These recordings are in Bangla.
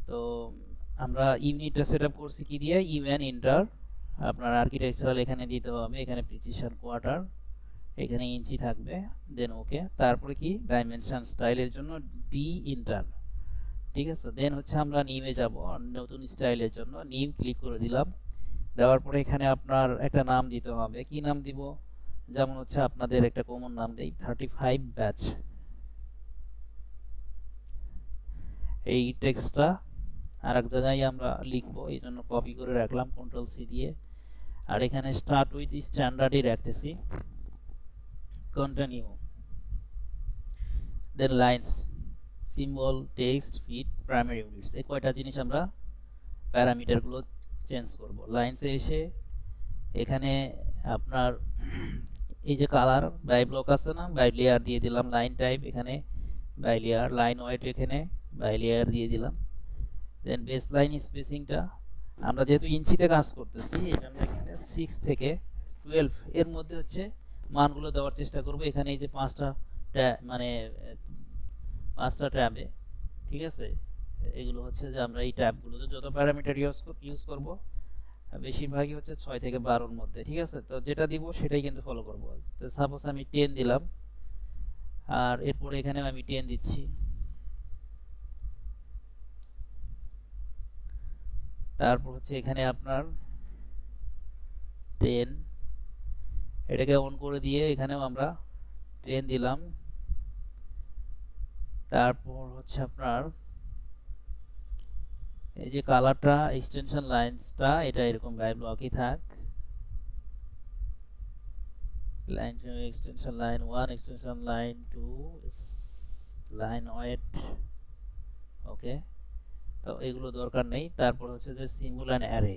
তো আমরা ইউনিটটা সেট আপ করছি কি দিয়ে, ইউএন ইন্টার, আপনার আর্কিটেকচারাল এখানে দিতে হবে, এখানে প্রিসিশন কোয়ার্টার, এখানে ইঞ্চি থাকবে, দেন ওকে। তারপরে কি ডাইমেনশন স্টাইলের জন্য ডি ইন্টার, ঠিক আছে। দেন হচ্ছে আমরা নিউয়ে যাব, নতুন স্টাইলের জন্য নিউ ক্লিক করে দিলাম। দেওয়ার পরে এখানে আপনার একটা নাম দিতে হবে, কি নাম দিব, যেমন হচ্ছে আপনাদের একটা কমন নাম দেই 35 ব্যাচ। এই টেক্সটটা আর এক জায়গায় আমরা লিখবো, এই জন্য কপি করে রাখলাম কন্ট্রোল সি দিয়ে। আর এখানে স্টার্ট উইথ স্ট্যান্ডার্ডই রাখতেছি, continue, then lines, symbol, text, fit, primary units, এই কয়টা জিনিস আমরা প্যারামিটারগুলো চেঞ্জ করব। লাইনসে এসে এখানে আপনার এই যে কালার বাই ব্লক আছে না, বাই লেয়ার দিয়ে দিলাম, লাইন টাইপ এখানে বাই লেয়ার, লাইন ওয়েট এখানে বাই লেয়ার দিয়ে দিলাম। দেন বেস লাইন স্পেসিংটা আমরা যেহেতু ইঞ্চিতে কাজ করতেছি এই জন্য এখানে 6 থেকে 12 এর মধ্যে হচ্ছে মানগুলো দেওয়ার চেষ্টা করব। এখানে এই যে মানে 5টা ট্যাবে, ঠিক আছে, এগুলো হচ্ছে যে আমরা এই ট্যাবগুলোতে যত প্যারামিটার ইউজ করব বেশিরভাগই হচ্ছে 6 থেকে 12-র মধ্যে, ঠিক আছে। তো যেটা দিব সেটাই কিন্তু ফলো করব। তো সাপোজ আমি 10 দিলাম, আর এরপরে এখানে আমি 10 দিচ্ছি। তারপর হচ্ছে এখানে আপনার 10, এটাকে অন করে দিয়ে এখানেও আমরা 10 দিলাম। তারপর হচ্ছে আপনার এই যে কালারটা, এক্সটেনশন লাইন্সটা এটা এরকম বাই ব্লকই থাক, line extension line 1, extension line 2, line weight, okay. তো এগুলো দরকার নেই। তারপর হচ্ছে যে symbol and arrow,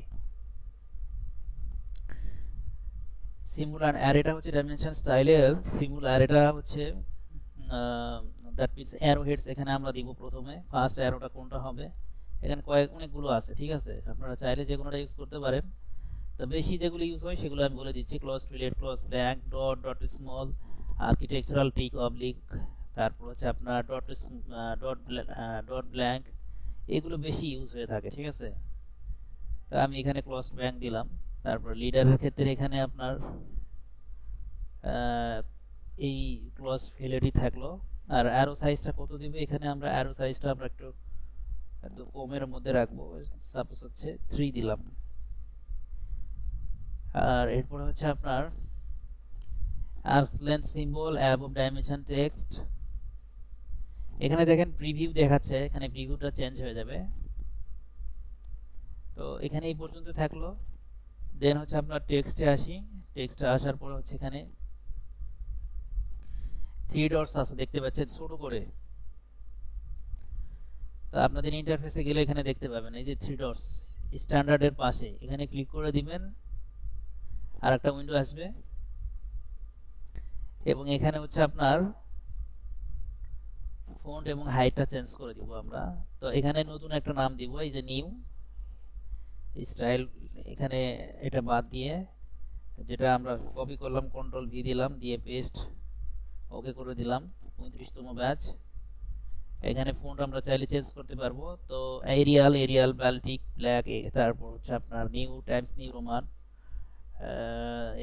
symbol and অ্যারেটা হচ্ছে ডাইমেনশন স্টাইলের সিম্বল, অ্যারেটা হচ্ছে দ্যাট মিন্স অ্যারো হেডস এখানে আমরা দিব প্রথমে। ফার্স্ট অ্যারোটা কোনটা হবে, এখানে অনেকগুলো আছে, ঠিক আছে, আপনারা চাইলে যে কোনোটা ইউজ করতে পারেন। তো বেশি যেগুলো ইউজ হয় সেগুলো আমি বলে দিচ্ছি, closed filled, closed blank, dot, dot small, architectural tick oblique, তারপর হচ্ছে আপনার ডট ডট ডট ব্ল্যাঙ্ক, এগুলো বেশি ইউজ হয়ে থাকে, ঠিক আছে। তো আমি এখানে ক্লজ ব্ল্যাঙ্ক দিলাম। তারপর লিডারের ক্ষেত্রে এখানে আপনার এই ক্লজ ফিলেটই থাকলো। আর অ্যারো সাইজটা কত দিবে, এখানে আমরা অ্যারো সাইজটা আমরা একটু কমের মধ্যে রাখবো, সাপোজ হচ্ছে 3 দিলাম। আর এরপরে হচ্ছে আপনার arcs length symbol above dimension text, এখানে দেখেন প্রিভিউ দেখাচ্ছে, এখানে প্রিভিউটা চেঞ্জ হয়ে যাবে। তো এখানে এই পর্যন্ত থাকলো। দেন হচ্ছে আপনার টেক্সটে আসি, টেক্সটে আসার পর হচ্ছে এখানে 3 ডটস আছে দেখতে পাচ্ছেন ছোট করে। তো আপনাদের ইন্টারফেসে গেলে এখানে দেখতে পাবেন এই যে 3 ডটস স্ট্যান্ডার্ডের পাশে, এখানে ক্লিক করে দিবেন, আর একটা উইন্ডো আসবে এবং এখানে হচ্ছে আপনার ফন্ট এবং হাইটটা চেঞ্জ করে দিব আমরা। তো এখানে নতুন একটা নাম দিব, এই যে নিউ স্টাইল, এখানে এটা বাদ দিয়ে যেটা আমরা কপি করলাম কন্ট্রোল ভি দিলাম, দিয়ে পেস্ট, ওকে করে দিলাম। 35তম ব্যাচ, এখানে ফন্ট আমরা চাইলে চেঞ্জ করতে পারবো। তো এরিয়াল, এরিয়াল বাল্টিক ব্ল্যাক, তারপর হচ্ছে আপনার নিউ টাইমস নিউ রোমান,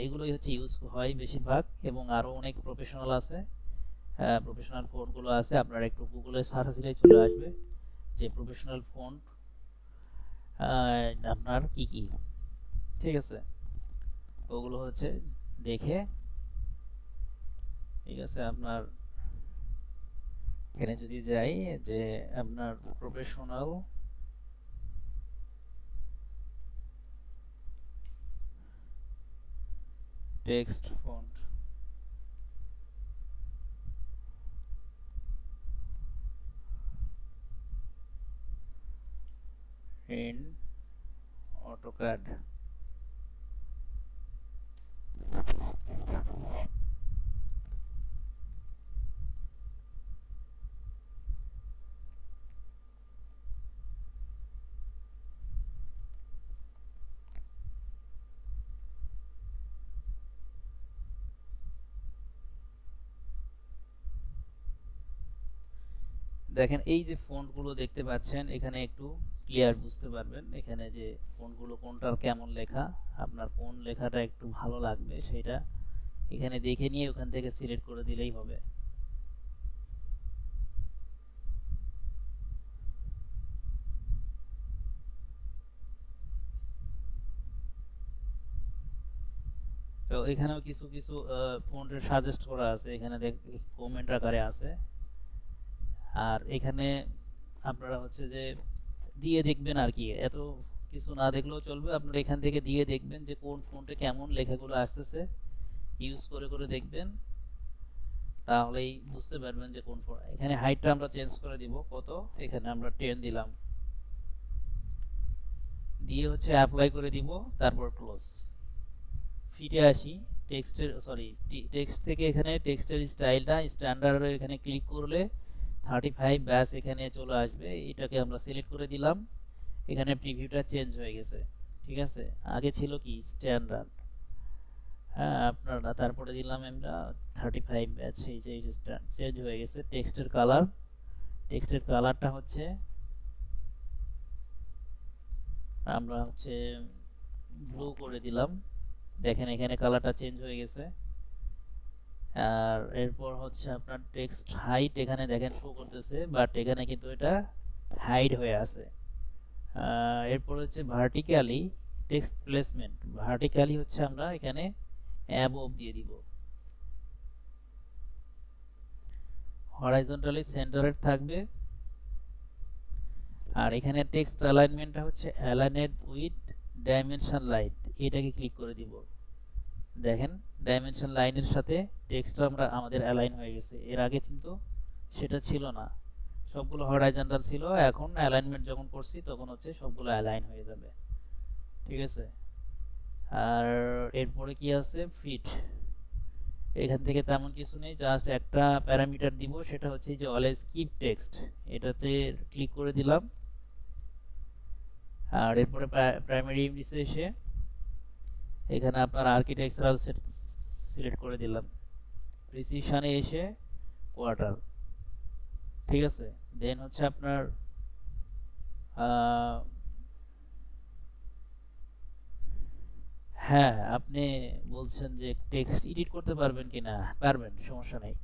এইগুলোই হচ্ছে ইউজ হয় বেশিরভাগ, এবং আরও অনেক প্রফেশনাল আছে, প্রফেশনাল ফন্টগুলো আছে। আপনারা একটু গুগলে সার্চ দিলেই চলে আসবে যে প্রফেশনাল ফন্ট আপনার কি কি, ঠিক আছে, ওগুলো হচ্ছে দেখে, ঠিক আছে। আপনার এখানে যদি যাই যে আপনার professional text font, in AutoCAD, দেখেন এই যে ফন্টগুলো দেখতে পাচ্ছেন এখানে একটু ক্লিয়ার বুঝতে পারবেন এখানে যে কোনগুলো কোনটার কেমন লেখা, আপনার কোন লেখাটা একটু ভালো লাগবে সেটা এখানে দেখে নিয়ে ওখান থেকে সিলেক্ট করে দিলেই হবে। তো এখানেও কিছু কিছু ফন্টের সাজেস্ট করা আছে, এখানে কমেন্ট আকারে আছে। আর এখানে আপনারা হচ্ছে যে দিয়ে দেখবেন আর কি, এত কিছু না দেখলেও চলবে, আপনারা এখান থেকে দিয়ে দেখবেন যে কোন ফন্টে কেমন লেখাগুলো আসতেছে, ইউজ করে করে দেখবেন, তাহলেই বুঝতে পারবেন যে কোন ফন্ট। এখানে হাইটটা আমরা চেঞ্জ করে দিব কত, এখানে আমরা 10 দিলাম, দিয়ে হচ্ছে অ্যাপ্লাই করে দিব, তারপর ক্লোজ। ফিটে আসি, টেক্সটের সরি টেক্সট থেকে এখানে টেক্সটের স্টাইলটা স্ট্যান্ডার্ড, এখানে ক্লিক করলে 35 ব্যাস এখানে চলে আসবে, এটাকে আমরা সিলেক্ট করে দিলাম। এখানে প্রিভিউটা চেঞ্জ হয়ে গেছে, ঠিক আছে, আগে ছিল কি স্ট্যান্ডার্ড। হ্যাঁ আপনারা তারপরে দিলাম আমরা 35 ব্যাচ, এই যে চেঞ্জ হয়ে গেছে। টেক্সটের কালারটা হচ্ছে আমরা হচ্ছে ব্লু করে দিলাম, দেখেন এখানে কালারটা চেঞ্জ হয়ে গেছে। আর এরপর হচ্ছে আপনার টেক্সট হাইট এখানে দেখেন শো করতেছে, বাট এখানে কিন্তু এটা হাইড হয়ে আছে। এরপর হচ্ছে ভার্টিক্যালি টেক্সট প্লেসমেন্ট, ভার্টিক্যালি হচ্ছে আমরা এখানে অ্যাবভ দিয়ে দিব, হরাইজন্টালি সেন্টারেড থাকবে। আর এখানে টেক্সট অ্যালাইনমেন্টটা হচ্ছে অ্যালাইনেড উইথ ডাইমেনশন লাইন, এটাকে ক্লিক করে দিব। দেখেন ডাইমেনশন লাইনের সাথে টেক্সটটা আমরা আমাদের অ্যালাইন হয়ে গেছে, এর আগে কিন্তু সেটা ছিল না, সবগুলো হরাইজন্টাল ছিল, এখন অ্যালাইনমেন্ট যখন করছি তখন হচ্ছে সবগুলো অ্যালাইন হয়ে যাবে, ঠিক আছে। আর এরপরে কি আছে, ফিট, এখান থেকে তেমন কিছু নেই, জাস্ট একটা প্যারামিটার দিব, সেটা হচ্ছে যে অলওয়েজ কিপ টেক্সট, এটাতে ক্লিক করে দিলাম। আর এরপরে প্রাইমারি ইউনিটে এসে এখানে আপনার আর্কিটেকচারাল সিলেক্ট করে দিলাম, প্রিসিশনে এসে কোয়ার্টার, ঠিক আছে। দেন হচ্ছে আপনার হ্যাঁ আপনি বলছেন যে টেক্সট এডিট করতে পারবেন কিনা, পারবেন, সমস্যা নেই।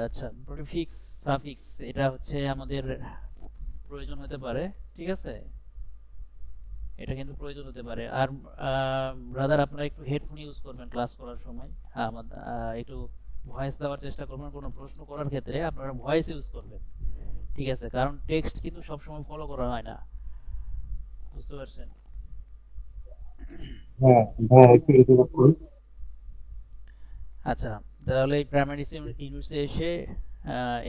আচ্ছা প্রিফিক্স সাফিক্স এটা হচ্ছে আমাদের প্রয়োজন হতে পারে, ঠিক আছে, এটা কিন্তু প্রয়োজন হতে পারে। আর ব্রাদার আপনারা একটু হেডফোন ইউজ করবেন ক্লাস করার সময়, একটু ভয়েস দেওয়ার চেষ্টা করবেন, কোনো প্রশ্ন করার ক্ষেত্রে আপনারা ভয়েস ইউজ করবেন, ঠিক আছে, কারণ টেক্সট কিন্তু সবসময় ফলো করা হয় না, বুঝতে পারছেন। হ্যাঁ, হ্যাঁ, একটু রিপিট করুন। আচ্ছা তাহলে এই প্রাইমারি ইউনিটসে এসে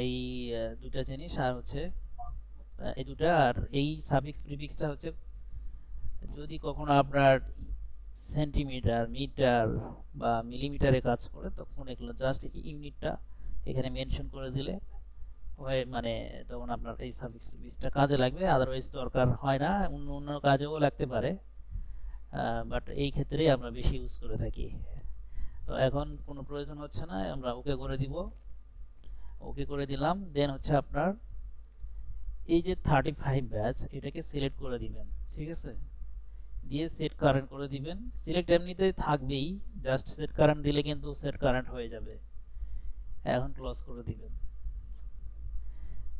এই দুটা জিনিস আর হচ্ছে এই দুটা, আর এই সাফিক্স প্রিফিক্সটা হচ্ছে যদি কখনো আপনার সেন্টিমিটার মিটার বা মিলিমিটারে কাজ করে তখন এগুলো জাস্ট ইউনিটটা এখানে মেনশন করে দিলে হয়, মানে তখন আপনার এই সাফিক্স প্রিফিক্সটা কাজে লাগবে, আদারওয়াইজ দরকার হয় না, অন্য অন্য কাজেও লাগতে পারে, বাট এই ক্ষেত্রেই আমরা বেশি ইউজ করে থাকি। তো এখন কোনো প্রয়োজন হচ্ছে না, আমরা ওকে করে দিব, ওকে করে দিলাম। দেন হচ্ছে আপনার এই যে 35 ব্যাচ এটাকে সিলেক্ট করে দিবেন, ঠিক আছে, দিয়ে সেট কারেন্ট করে দিবেন, সিলেক্ট এমনিতে থাকবেই, জাস্ট সেট কারেন্ট দিলে কিন্তু সেট কারেন্ট হয়ে যাবে। এখন ক্লোজ করে দিবেন।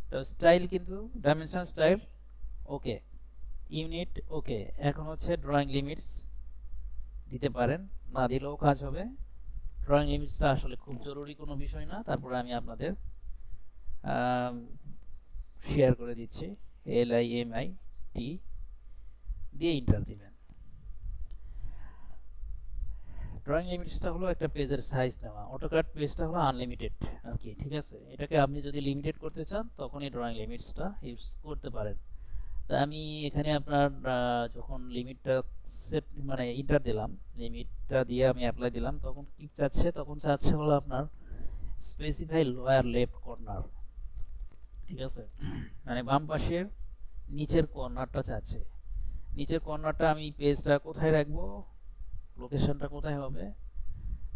তো স্টাইল কিন্তু ডাইমেনশন স্টাইল ওকে, ইউনিট ওকে, এখন হচ্ছে ড্রয়িং লিমিটস দিতে পারেন, না দিলেও কাজ হবে। ড্রয়িং লিমিটসটা আসলে খুব জরুরি কোনো বিষয় না, তারপরে আমি আপনাদের শেয়ার করে দিচ্ছি, LIMIT দিয়ে ইন্টার দিবেন। ড্রয়িং লিমিটসটা হলো একটা পেজের সাইজ নেওয়া, অটোক্যাড পেজটা হলো আনলিমিটেড আর কি, ঠিক আছে, এটাকে আপনি যদি লিমিটেড করতে চান তখন এই ড্রয়িং লিমিটসটা ইউজ করতে পারেন। তা আমি এখানে আপনার যখন লিমিটটা সেট মানে ইন্টার দিলাম, লিমিটটা দিয়ে আমি অ্যাপ্লাই দিলাম, তখন কি চাচ্ছে, তখন চাচ্ছে হলো আপনার স্পেসিফাই লোয়ার লেফট কর্নার, ঠিক আছে, মানে বাম পাশের নিচের কর্নারটা চাচ্ছে। নিচের কর্নারটা আমি পেজটা কোথায় রাখবো, লোকেশনটা কোথায় হবে,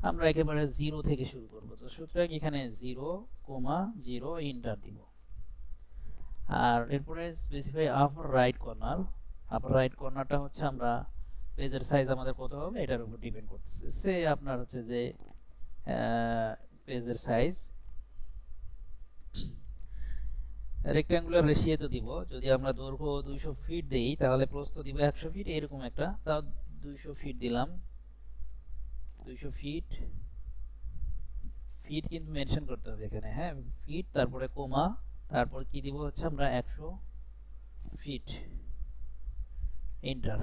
আমরা একেবারে 0 থেকে শুরু করব, তো সুতরাং এখানে 0,0 ইন্টার দিব। আর এরপরে স্পেসিফাই আপার রাইট কর্নারটা হচ্ছে আমরা পেজের সাইজ আমাদের কত হবে এটার উপর ডিপেন্ড করতেছে। সে আপনার হচ্ছে যে পেজের সাইজ রেক্ট্যাঙ্গুলার রেশিওতে দিব। যদি আমরা দৈর্ঘ্য 200 ফিট দেই তাহলে প্রস্থ দিব 100 ফিট, এরকম একটা, তাও 200 ফিট দিলাম। 200 ফিট, ফিট কিন্তু মেনশন করতে হবে এখানে, হ্যাঁ, ফিট তারপরে কোমা, তারপর কি দিব হচ্ছে আমরা 100 ফিট, এন্টার।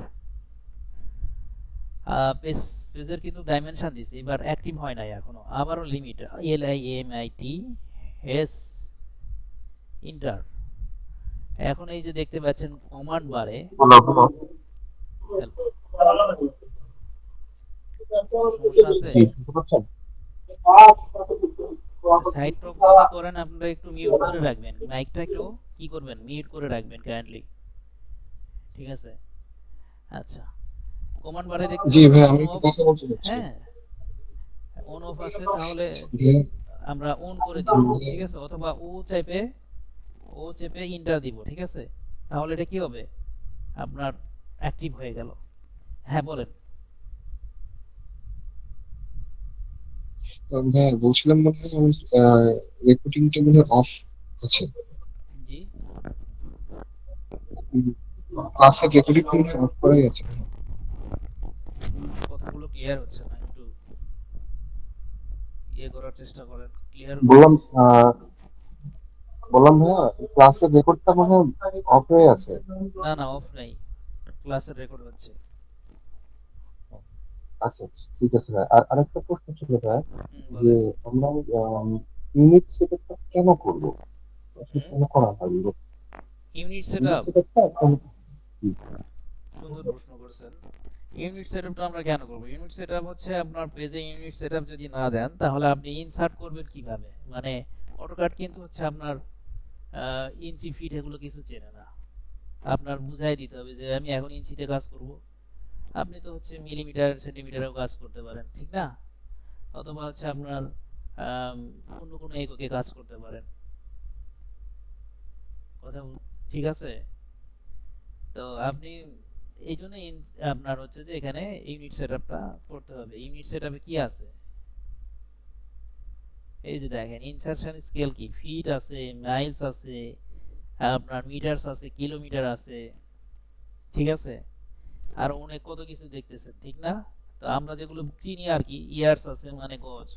পেজের কিন্তু ডাইমেনশন দিছি, এবার অ্যাক্টিভ হয় নাই এখনো, আবারও লিমিট LIMIT এন্টার। এখন এই যে দেখতে পাচ্ছেন কমান্ড বারে সমস্যা আছে, জি, শুনতে পাচ্ছেন? সাইড টক যদি করেন আপনারা একটু মিউট করে রাখবেন, মাইকটা একটু কি করবেন মিউট করে রাখবেন কাইন্ডলি, ঠিক আছে? আচ্ছা, কমান্ড বারে দেখতে জি পাচ্ছেন ভাই, অন আমি একটু অফ, কথা বলতে চাচ্ছি। হ্যাঁ, অন অফ আছে, তাহলে জি, আমরা অন করে দিব, ঠিক আছে? অথবা ও চেপে এন্টার দিব, ঠিক আছে? তাহলে এটা কি হবে, আপনার অ্যাক্টিভ হয়ে গেল। হ্যাঁ বলেন। ভাই বলছিলাম মনে হয় আমার রেকর্ডিংটা মনে হয় অফ আছে। জি, ক্লাসটা রেকর্ডিং মনে হয় অফ করাই আছে। কথাগুলো ক্লিয়ার হচ্ছে না, একটু ইয়ে করার চেষ্টা করেন, ক্লিয়ার করার বললাম চেষ্টা। বললাম ভাইয়া, ক্লাসের রেকর্ডটা মনে হয় অফ হয়ে আছে। না না, অফ নাই, ক্লাসের রেকর্ড হচ্ছে। আচ্ছা আচ্ছা, ঠিক আছে ভাই। আর আরেকটা প্রশ্ন ছিল ভাই, যে বলেন। আমরা ইউনিট সেটআপটা কেন করবো, আসলে হুম, কেন করা হয় ইউনিট ইউনিট সেটআপ, সেটআপটা সুন্দর প্রশ্ন করছেন। ইউনিট সেটআপটা আমরা কেন করব? ইউনিট সেটআপ হচ্ছে আপনার পেজে ইউনিট সেটআপ যদি না দেন তাহলে আপনি ইনসার্ট করবেন কিভাবে? মানে অটোক্যাড কিন্তু হচ্ছে আপনার ইঞ্চি ফিট এগুলো কিছু চেনে না। আপনার বুঝাই দিতে হবে যে আমি এখন ইঞ্চিতে কাজ করব। আপনি তো হচ্ছে মিলিমিটার সেন্টিমিটারেও কাজ করতে পারেন, ঠিক না? অথবা হচ্ছে আপনার আম, অন্য কোনো এককে কাজ করতে পারেন। কথা ঠিক আছে? তো আপনি এই জন্য আপনার হচ্ছে যে এখানে ইউনিট সেটআপটা করতে হবে। ইউনিট সেটআপে কি আছে, এই যে দেখেন ইনসারশন স্কেল কি, ফিট আছে, মাইলস আছে, আপনার মিটারস আছে, কিলোমিটার আছে, ঠিক আছে? আর অনেক কত কিছু দেখতেছেন, ঠিক না? তো আমরা যেগুলো চিনি আর কি, ইয়ার্স আছে মানে গজ,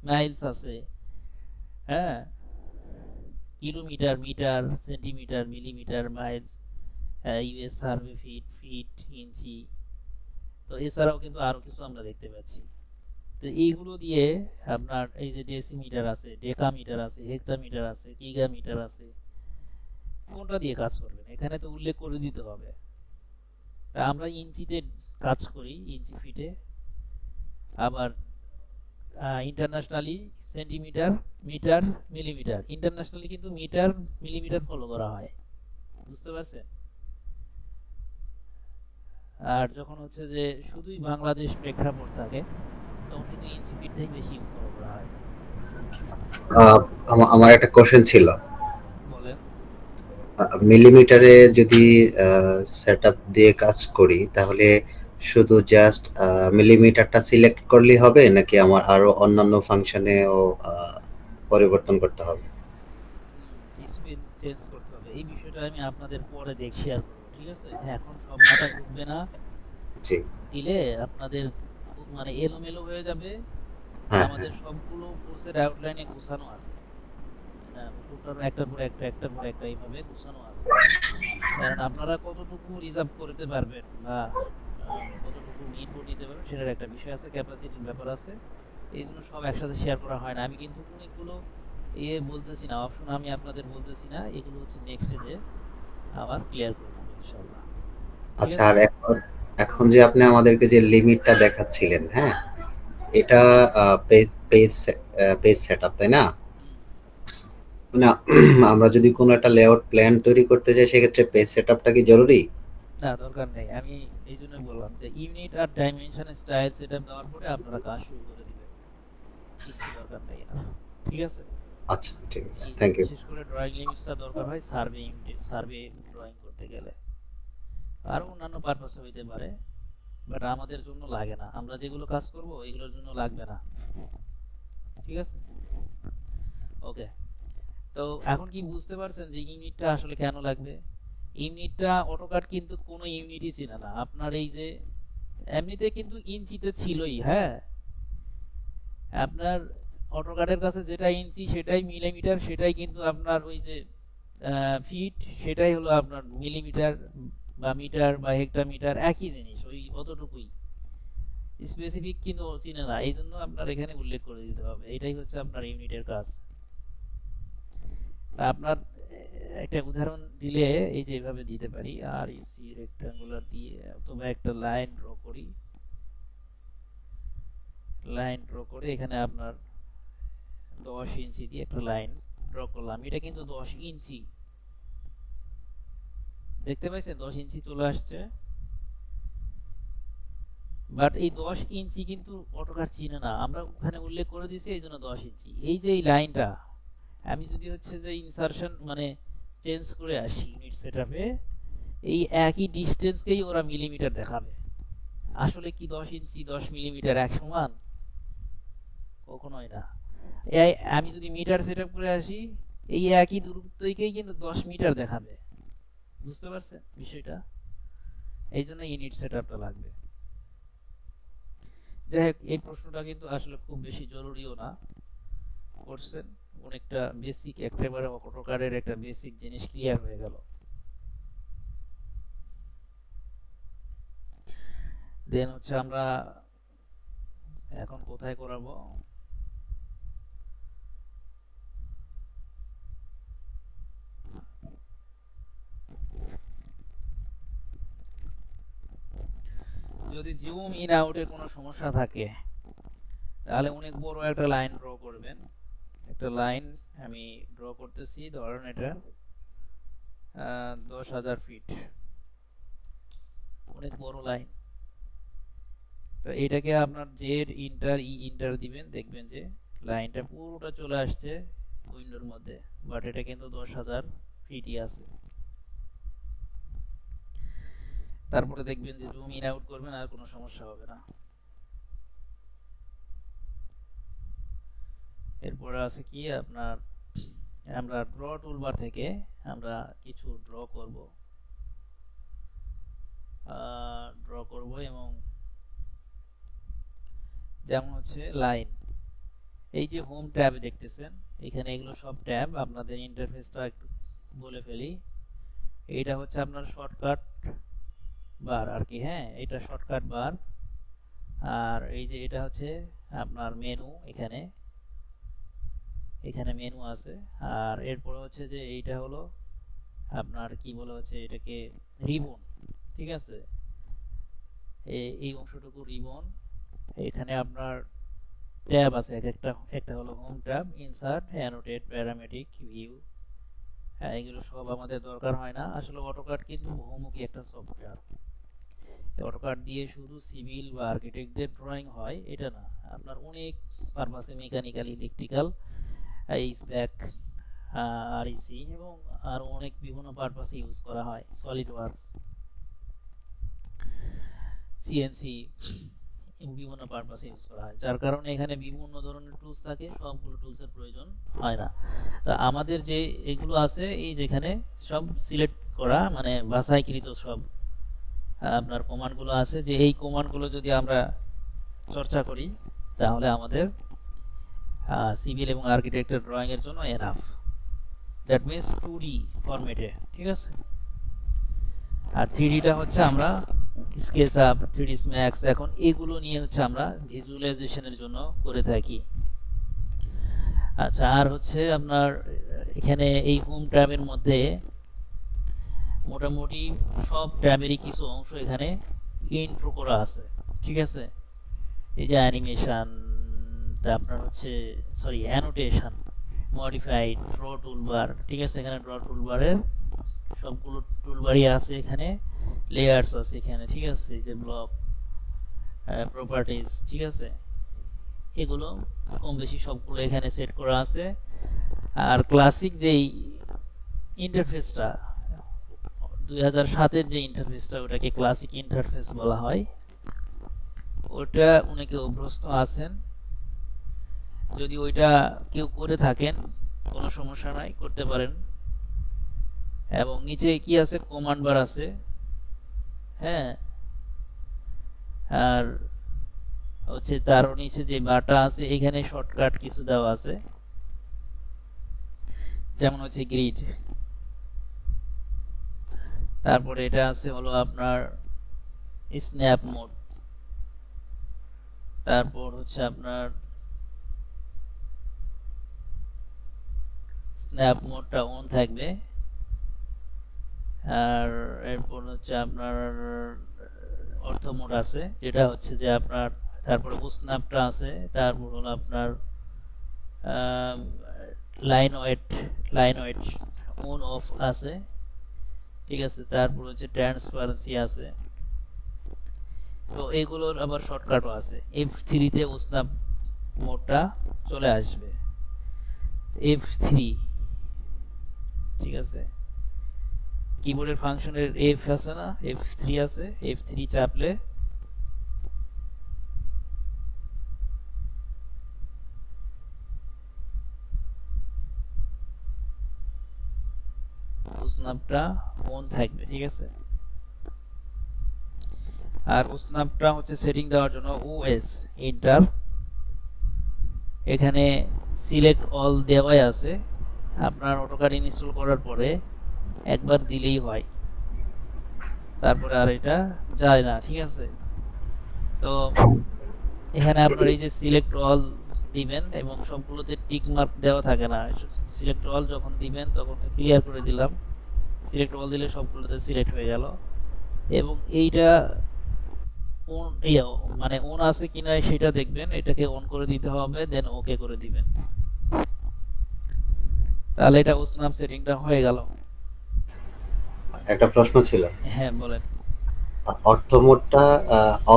মাইলস আছে, হ্যাঁ, kilometre, metre, centimetre, millimetre, miles, US survey feet, feet, inch. তো এছাড়াও কিন্তু আরো কিছু আমরা দেখতে পাচ্ছি। তো এইগুলো দিয়ে আপনার এই যে ডেসিমিটার আছে, ডেকামিটার আছে, হেক্টামিটার আছে, গিগামিটার আছে, কোনটা দিয়ে কাজ করবেন এখানে তো উল্লেখ করে দিতে হবে। তা আমরা ইঞ্চিতে কাজ করি, ইঞ্চি ফিটে, আবার internationally centimetre, metre, millimetre. Internationally কিন্তু মিটার, মিলিমিটার ফলো করা হয়, বুঝতে পারছেন? আর যখন হচ্ছে যে শুধুই বাংলাদেশ প্রেক্ষাপট থাকে তখন কিন্তু ইঞ্চি ফিটটাই বেশি ফলো করা হয়। আহ, আমার একটা কোশ্চেন ছিল। বলেন। মিলিমিটারে যদি সেটআপ দিয়ে কাজ করি তাহলে শুধু জাস্ট মিলিমিটারটা সিলেক্ট করলেই হবে নাকি আমার আরো অন্যান্য ফাংশনেও পরিবর্তন করতে হবে? কিছু চেঞ্জ করতে হবে, এই বিষয়টা আমি আপনাদের পরে শেয়ার করবো, ঠিক আছে? এখন সব মাথায় ঢুকবে না, জি। দিলে আপনাদের খুব মানে এলোমেলো হয়ে যাবে। হ্যাঁ, হ্যাঁ। আমাদের সবগুলো কোর্সের আউটলাইনে গোছানো আছে, টোটাল একটার পর একটা, একটার পর একটা এইভাবে গোছানো আছে। কারণ আপনারা কতটুকু রিজার্ভ করতে পারবেন বা কতটুকু ইনপুট নিতে পারবেন সেটার একটা বিষয় আছে, ক্যাপাসিটির ব্যাপার আছে। এই জন্য সব একসাথে শেয়ার করা হয় না। আমি কিন্তু অনেকগুলো বলতেছি না, অপশন আমি আপনাদের বলতেছি না, এগুলো হচ্ছে নেক্সট স্টেজে আবার ক্লিয়ার করে দেবো ইনশাল্লাহ, ঠিক আচ্ছা, আছে? আর এখন এখন যে আপনি আমাদেরকে যে লিমিটটা দেখাচ্ছিলেন, হ্যাঁ, এটা পেজ পেজ পেজ সেটআপ, তাই না? হুম, না, আমরা যদি কোনো একটা লেআউট প্ল্যান তৈরি করতে চাই সেক্ষেত্রে পেজ সেটআপটা কি জরুরি? না দরকার নেই, আমি এই জন্য বললাম যে ইউনিট আর ডাইমেনশন স্টাইল সেটআপ দেওয়ার পরে আপনারা কাজ শুরু করে দিবেন, কিচ্ছু দরকার নেই আর, ঠিক আছে? আচ্ছা, ঠিক আছে, এই থ্যাংক ইউ। বিশেষ করে ড্রয়িং লিমিটসটা দরকার হয় সার্ভে ইউনিটে, সার্ভে ড্রয়িং করতে গেলে। আরও অন্যান্য পারপাসে হইতে পারে, বাট আমাদের জন্য লাগে না, আমরা যেগুলো কাজ করব এগুলোর জন্য লাগবে না। ঠিক আছে, ওকে। তো এখন কি বুঝতে পারছেন যে ইউনিটটা আসলে কেন লাগবে? ইউনিটটা অটোকাড কিন্তু কোনো ইউনিটই চেনে না। আপনার এই যে এমনিতে কিন্তু ইঞ্চিতে ছিলই, হ্যাঁ, আপনার অটোকাডের কাছে যেটা ইঞ্চি সেটাই মিলিমিটার, সেটাই কিন্তু আপনার ওই যে ফিট, সেটাই হলো আপনার মিলিমিটার বা মিটার বা হেক্টোমিটার, একই জিনিস, ওই অতটুকুই। স্পেসিফিক কিন্তু ও চিনে না, এই জন্য আপনার এখানে উল্লেখ করে দিতে হবে, এটাই হচ্ছে আপনার ইউনিটের কাজ। তা আপনার একটা উদাহরণ দিলে এই যে এভাবে দিতে পারি, আর ইসি রেক্টাঙ্গুলার দিয়ে অথবা একটা লাইন ড্র করি, লাইন ড্র করে এখানে আপনার 10 ইঞ্চি দিয়ে একটা লাইন ড্র করলাম, এটা কিন্তু 10 ইঞ্চি, দেখতে পাইছেন 10 ইঞ্চি চলে আসছে। বাট এই 10 ইঞ্চি কিন্তু অটোকাড চিনে না, আমরা ওখানে উল্লেখ করে দিয়েছি এই জন্য 10 ইঞ্চি। এই যে এই লাইনটা আমি যদি হচ্ছে যে ইনসারশন মানে চেঞ্জ করে আসি ইউনিট সেটআপে, এই একই ডিস্টেন্সকেই ওরা মিলিমিটার দেখাবে। আসলে কি 10 ইঞ্চি 10 মিলিমিটার এক সমান? কখনোই না। এই আমি যদি মিটার সেটআপ করে আসি, এই একই দূরত্বকেই কিন্তু 10 মিটার দেখাবে। বুঝতে পারছেন বিষয়টা? এই জন্য ইউনিট সেটআপটা লাগবে। যাই হোক, এই প্রশ্নটা কিন্তু আসলে খুব বেশি জরুরিও না, করছেন অনেকটা বেসিক, একেবারে অটোকাডের একটা বেসিক জিনিস ক্লিয়ার হয়ে গেল। দেন হচ্ছে আমরা এখন কোথায় করাবো? যদি জুম ইন আউটের কোনো সমস্যা থাকে তাহলে অনেক বড় একটা লাইন ড্র করবেন। একটা লাইন আমি ড্র করতেছি, ধরেন এটা 10,000 ফিট, অনেক বড় লাইন। তো এটাকে আপনার জেড ইন্টার ই ইন্টার দিবেন, দেখবেন যে লাইনটা পুরোটা চলে আসছে উইন্ডোর মধ্যে, বাট এটা কিন্তু 10,000 ফিটই আছে। তারপরে দেখবেন যে জুম ইন আউট করবেন আর কোনো সমস্যা হবে না। এরপরে আছে কি আপনার, আমরা ড্র টুলবার থেকে আমরা কিছু ড্র করব এবং যেমন হচ্ছে লাইন, এই যে হোম ট্যাব দেখতেছেন এখানে, এগুলো সব ট্যাব। আপনাদের ইন্টারফেসটা একটু বলে ফেলি, এইটা হচ্ছে আপনার শর্টকাট বার আর কি, হ্যাঁ, এটা শর্টকাট বার। আর এই যে এটা হচ্ছে আপনার মেনু, এখানে এখানে মেনু আছে। আর এরপরে হচ্ছে যে এইটা হলো আপনার কি বলা হচ্ছে এটাকে, রিবন। ঠিক আছে, এই অংশটুকু রিবন। এখানে আপনার ট্যাব আছে এক একটা, একটা হলো home tab, insert, annotate, প্যারামেটিক, view. হ্যাঁ, এগুলো সব আমাদের দরকার হয় না আসলে। অটোকাড কিন্তু বহুমুখী একটা সফটওয়্যার, অটোকাড দিয়ে শুধু সিভিল বা আর্কিটেক্টদের ড্রয়িং হয় এটা না, আপনার অনেক পারপাসে, মেকানিক্যাল, ইলেকট্রিক্যাল, এইচভ্যাক, আরইসি এবং আরও অনেক বিভিন্ন পারপাসে ইউজ করা হয়, সলিড ওয়ার্কস, সিএনসি, বিভিন্ন পারপাসে ইউজ করা হয়, যার কারণে এখানে বিভিন্ন ধরনের টুলস থাকে, সবগুলো টুলসের প্রয়োজন হয় না। তা আমাদের যে এগুলো আছে, এই যেখানে সব সিলেক্ট করা মানে বাছাইকৃত সব আপনার কমান্ডগুলো আছে, যে এই কমান্ডগুলো যদি আমরা চর্চা করি তাহলে আমাদের সিভিল এবং আর্কিটেক্টের ড্রয়িং এর জন্য এনাফ। দ্যাট মিন্স 2D ফরম্যাটে, ঠিক আছে। আর 3Dটা হচ্ছে আমরা স্কেচআপ, 3D ম্যাক্স, এখন এগুলো নিয়ে হচ্ছে আমরা ভিজুয়ালাইজেশনের জন্য করে থাকি। আচ্ছা, আর হচ্ছে আপনার এখানে এই হোম ট্যাবের মধ্যে মোটামুটি সব ট্যাবেরই কিছু অংশ এখানে ইন্ট্রো করা আছে, ঠিক আছে। এই যে অ্যানিমেশন, আপনার হচ্ছে sorry annotation, modified, draw toolbar, ঠিক আছে। এখানে ড্র টুলবারের সবগুলো টুলবারই আছে, এখানে লেয়ার্স আছে এখানে, ঠিক আছে। এই যে ব্লক, প্রপার্টিজ, ঠিক আছে, এগুলো কম বেশি সবগুলো এখানে সেট করা আছে। আর ক্লাসিক যেই ইন্টারফেসটা 2007-এর যে ইন্টারফেসটা ওটাকে ক্লাসিক ইন্টারফেস বলা হয়। ওটা অনেকে অভ্যস্ত আছেন, যদি ওইটা কেউ করে থাকেন কোনো সমস্যা নাই, করতে পারেন। এবং নিচে কি আছে, কমান্ড বার আছে, হ্যাঁ। আর হচ্ছে তার নিচে যে বারটা আছে এখানে শর্টকাট কিছু দেওয়া আছে, যেমন হচ্ছে গ্রিড। তারপরে এটা আছে হলো আপনার স্ন্যাপ মোড, তারপর হচ্ছে আপনার স্ন্যাপ মোডটা অন থাকবে। আর এরপর হচ্ছে আপনার অর্থ মোড আছে, যেটা হচ্ছে যে আপনার, তারপরে স্ন্যাপটা আছে, তারপর হলো আপনার লাইন ওয়েট অন অফ আছে, ঠিক আছে। তারপর হচ্ছে ট্রান্সপারেন্সি আছে। তো এগুলোর আবার শর্টকাটও আছে। F3 তে স্ন্যাপ মোডটা চলে আসবে, F3, ঠিক আছে। কিবোর্ডের ফাংশনের F আছে না, F3 আছে, F3 চাপলে স্ন্যাপটা অন থাকবে, ঠিক আছে। আর স্ন্যাপটা হচ্ছে সেটিং দেওয়ার জন্য OS এন্টার, এখানে সিলেক্ট অল দেওয়াই আছে। আপনার অটোক্যাড ইনস্টল করার পরে একবার দিলেই হয়, তারপরে আর এটা যায় না, ঠিক আছে। তো এখানে আপনার এই যে সিলেক্ট অল দিবেন এবং সবগুলোতে টিক মার্ক দেওয়া থাকে না। সিলেক্ট অল যখন দিবেন তখন ক্লিয়ার করে দিলাম, সিলেক্ট অল দিলে সবগুলোতে সিলেক্ট হয়ে গেল। এবং এইটা মানে অন আছে কিনা সেটা দেখবেন, এটাকে অন করে দিতে হবে, দেন ওকে করে দিবেন, তাহলে এটা স্ন্যাপ সেটিংটা হয়ে গেল। একটা প্রশ্ন ছিল, হ্যাঁ বলেন। অর্থ মোডটা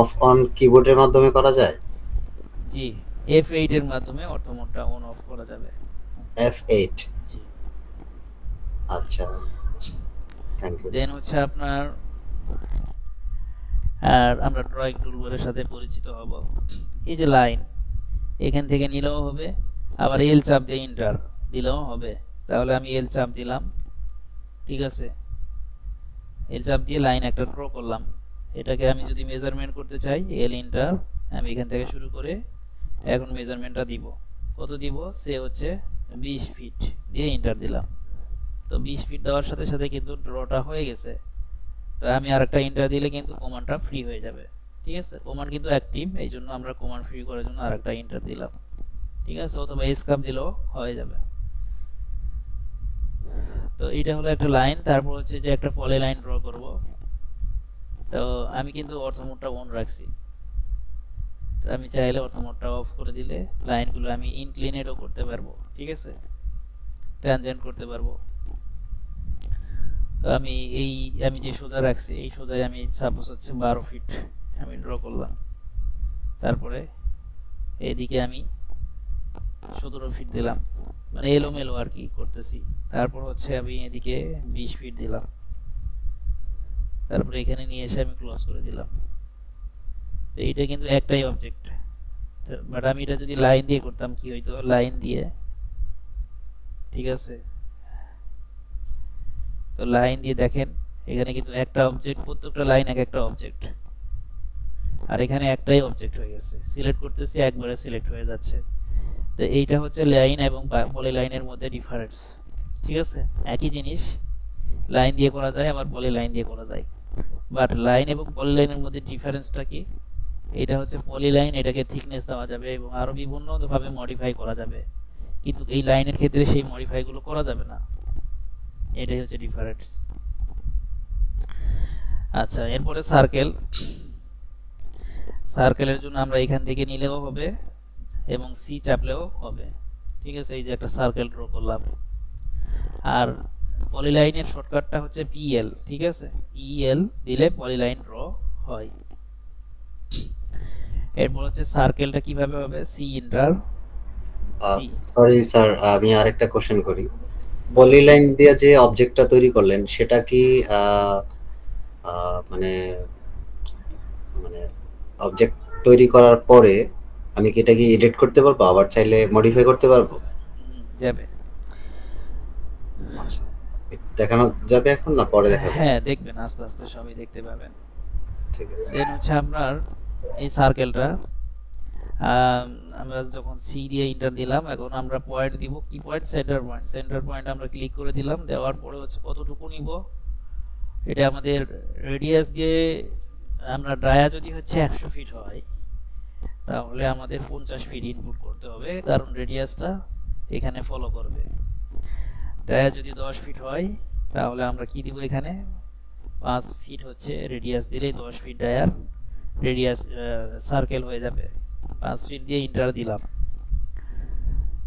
অফ অন কিবোর্ডের মাধ্যমে করা যায়? জি, F8 এর মাধ্যমে অর্থ মোডটা অন অফ করা যাবে। F8, জি। আচ্ছা, থ্যাংক ইউ। দেন হচ্ছে আপনার, আর আমরা ড্রয়িং টুলবারের সাথে পরিচিত হব। এই যে লাইন, এখান থেকে নিলেও হবে, আবার এল চাপ দিয়ে এন্টার দিলেও হবে। তাহলে আমি এল চাপ দিলাম, ঠিক আছে। এল চাপ দিয়ে লাইন একটা ড্র করলাম। এটাকে আমি যদি মেজারমেন্ট করতে চাই, এল এন্টার, আমি এখান থেকে শুরু করে এখন মেজারমেন্টটা দিব। কত দিব, সে হচ্ছে 20 ফিট দিয়ে এন্টার দিলাম। তো 20 ফিট দেওয়ার সাথে সাথে কিন্তু ড্রটা হয়ে গেছে। তো আমি আরেকটা এন্টার দিলে কিন্তু কমান্ডটা ফ্রি হয়ে যাবে, ঠিক আছে। কমান্ড কিন্তু অ্যাক্টিভ, এই জন্য আমরা কমান্ড ফ্রি করার জন্য আরেকটা এন্টার দিলাম, ঠিক আছে। অথবা এসকেপ দিলেও হয়ে যাবে। তো এটা হলো একটা লাইন। তারপর হচ্ছে যে একটা পলি লাইন ড্র করব। তো আমি কিন্তু অর্থ মোডটা অন রাখছি, তো আমি চাইলে অর্থ মোডটা অফ করে দিলে লাইনগুলো আমি ইনক্লিনেটও করতে পারবো, ঠিক আছে, ট্যানজেন্ট করতে পারবো। তো আমি যে সোজা রাখছি এই সোজায় আমি সাপোজ হচ্ছে 12 ফিট আমি ড্র করলাম। তারপরে এইদিকে আমি 17 ফিট দিলাম, মানে এলোমেলো আর কি করতেছি। তারপর হচ্ছে আমি এদিকে 20 ফিট দিলাম। তারপরে এখানে নিয়ে এসে আমি ক্লোজ করে দিলাম। তো এইটা কিন্তু একটাই অবজেক্ট, বাট আমি এটা যদি লাইন দিয়ে করতাম কি হইতো, লাইন দিয়ে, ঠিক আছে। তো লাইন দিয়ে দেখেন এখানে কিন্তু একটা অবজেক্ট, প্রত্যেকটা লাইন এক একটা অবজেক্ট, আর এখানে একটাই অবজেক্ট হয়ে গেছে। সিলেক্ট করতেছি একবারে সিলেক্ট হয়ে যাচ্ছে। তো এইটা হচ্ছে লাইন এবং পলি লাইনের মধ্যে ডিফারেন্স, ঠিক আছে। একই জিনিস লাইন দিয়ে করা যায়, আবার পলি লাইন দিয়ে করা যায়। বাট লাইন এবং পলি লাইনের মধ্যে ডিফারেন্সটা কি, এটা হচ্ছে পলি লাইন, এটাকে থিকনেস দেওয়া যাবে এবং আরো বিভিন্ন ভাবে মডিফাই করা যাবে, কিন্তু এই লাইনের ক্ষেত্রে সেই মডিফাই গুলো করা যাবে না। এটাই হচ্ছে ডিফারেন্স। আচ্ছা, এরপরে সার্কেল। সার্কেলের জন্য আমরা এখান থেকে নিলেও হবে এবং সি চাপলেও হবে, ঠিক আছে। এই যে একটা সার্কেল ড্র করলাম। আর পলিলাইনের শর্টকাটটা হচ্ছে পিএল, ঠিক আছে। পিএল দিলে পলিলাইন ড্র হয়। এরপর হচ্ছে সার্কেলটা কিভাবে হবে, C enter, C. Sorry sir, আমি আরেকটা কোশ্চেন করি। পলিলাইন দিয়ে যে অবজেক্টটা তৈরি করলেন সেটা কি আহ, মানে মানে অবজেক্ট তৈরি করার পরে আমি কি এটা কি এডিট করতে পারবো, আবার চাইলে মডিফাই করতে পারবো? যাবে। আচ্ছা, দেখানো যাবে এখন না পরে দেখাবো? হ্যাঁ, দেখবেন আস্তে আস্তে সবই দেখতে পাবেন। ঠিক আছে। দেন হচ্ছে আপনার এই সার্কেলটা, আম, আমরা যখন সি দিয়ে ইন্টার দিলাম, এখন আমরা পয়েন্ট দিব, কি point? Centre point. Centre point আমরা ক্লিক করে দিলাম, দেওয়ার পরে হচ্ছে কতটুকু নিব, এটা আমাদের রেডিয়াস দিয়ে, আমরা ডায়া যদি হচ্ছে 100 ফিট হয় তাহলে আমাদের 50 ফিট ইনপুট করতে হবে, কারণ রেডিয়াসটা এখানে ফলো করবে। ডায়া যদি 10 ফিট হয় তাহলে আমরা কি দিব, এখানে 5 ফিট হচ্ছে রেডিয়াস দিলেই 10 ফিট ডায়ার রেডিয়াস সার্কেল হয়ে যাবে। 5 ফিট দিয়ে ইন্টার দিলাম,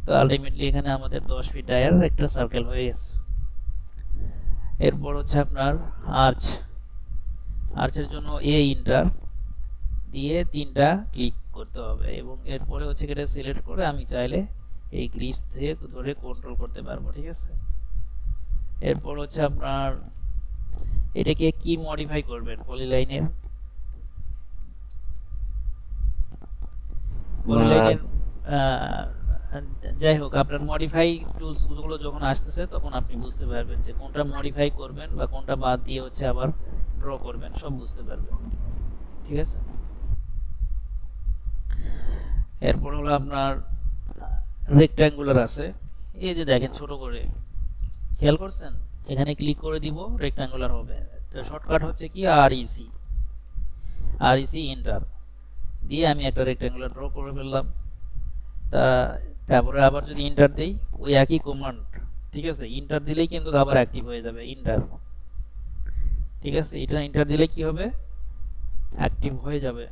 তো আলটিমেটলি এখানে আমাদের 10 ফিট ডায়ার একটা সার্কেল হয়ে গেছে। এরপর হচ্ছে আপনার আর্চ। আর্চের জন্য এ ইন্টার দিয়ে 3টা ক্লিক করতে হবে, এবং এরপরে হচ্ছে এটা সিলেক্ট করে আমি চাইলে এই ক্লিপ থেকে ধরে কন্ট্রোল করতে পারবো, ঠিক আছে। এরপর হচ্ছে আপনার এটাকে কি মডিফাই করবেন পলিলাইনের, পলিলাইনের যাই হোক, আপনার মডিফাই টুলস গুলো যখন আসতেছে তখন আপনি বুঝতে পারবেন যে কোনটা মডিফাই করবেন বা কোনটা বাদ দিয়ে হচ্ছে আবার ড্র করবেন, সব বুঝতে পারবেন, ঠিক আছে। এরপর হলো আপনার রেক্ট্যাঙ্গুলার আছে, এই যে দেখেন ছোট করে, খেয়াল করছেন, এখানে ক্লিক করে দিব রেক্ট্যাঙ্গুলার হবে। তো শর্টকাট হচ্ছে কি আরইসি, আরইসি এন্টার দিয়ে আমি একটা রেক্ট্যাঙ্গুলার ড্র করে ফেললাম। তা তারপরে আবার যদি এন্টার দেই, ওই একই কমান্ড, ঠিক আছে, এন্টার দিলেই কিন্তু আবার অ্যাক্টিভ হয়ে যাবে এন্টার, ঠিক আছে। এটা এন্টার দিলে কি হবে, অ্যাক্টিভ হয়ে যাবে।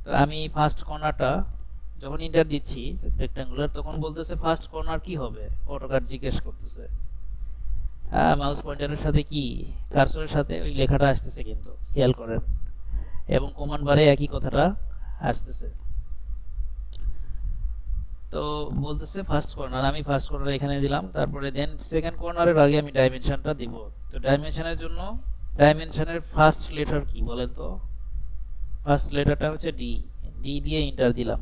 তো আমি ফার্স্ট কর্নারটা যখন এন্টার দিচ্ছি রেক্ট্যাঙ্গুলার, তখন বলতেছে ফার্স্ট কর্নার কি হবে, অটোকার জিজ্ঞেস করতেছে। মাউস পয়েন্টারের সাথে কি, কার্সরের সাথে ওই লেখাটা আসতেছে কিন্তু, খেয়াল করেন, এবং কমান্ড বারে একই কথাটা আসতেছে। তো বলতেছে ফার্স্ট কর্নার, আমি ফার্স্ট কর্নার এখানে দিলাম, তারপরে দেন সেকেন্ড কর্নারের আগে আমি ডাইমেনশনটা দিব। তো ডাইমেনশনের জন্য ডাইমেনশনের ফার্স্ট লেটার কি বলেন তো? ফার্স্ট লেটারটা হচ্ছে ডি, ডি দিয়ে এন্টার দিলাম।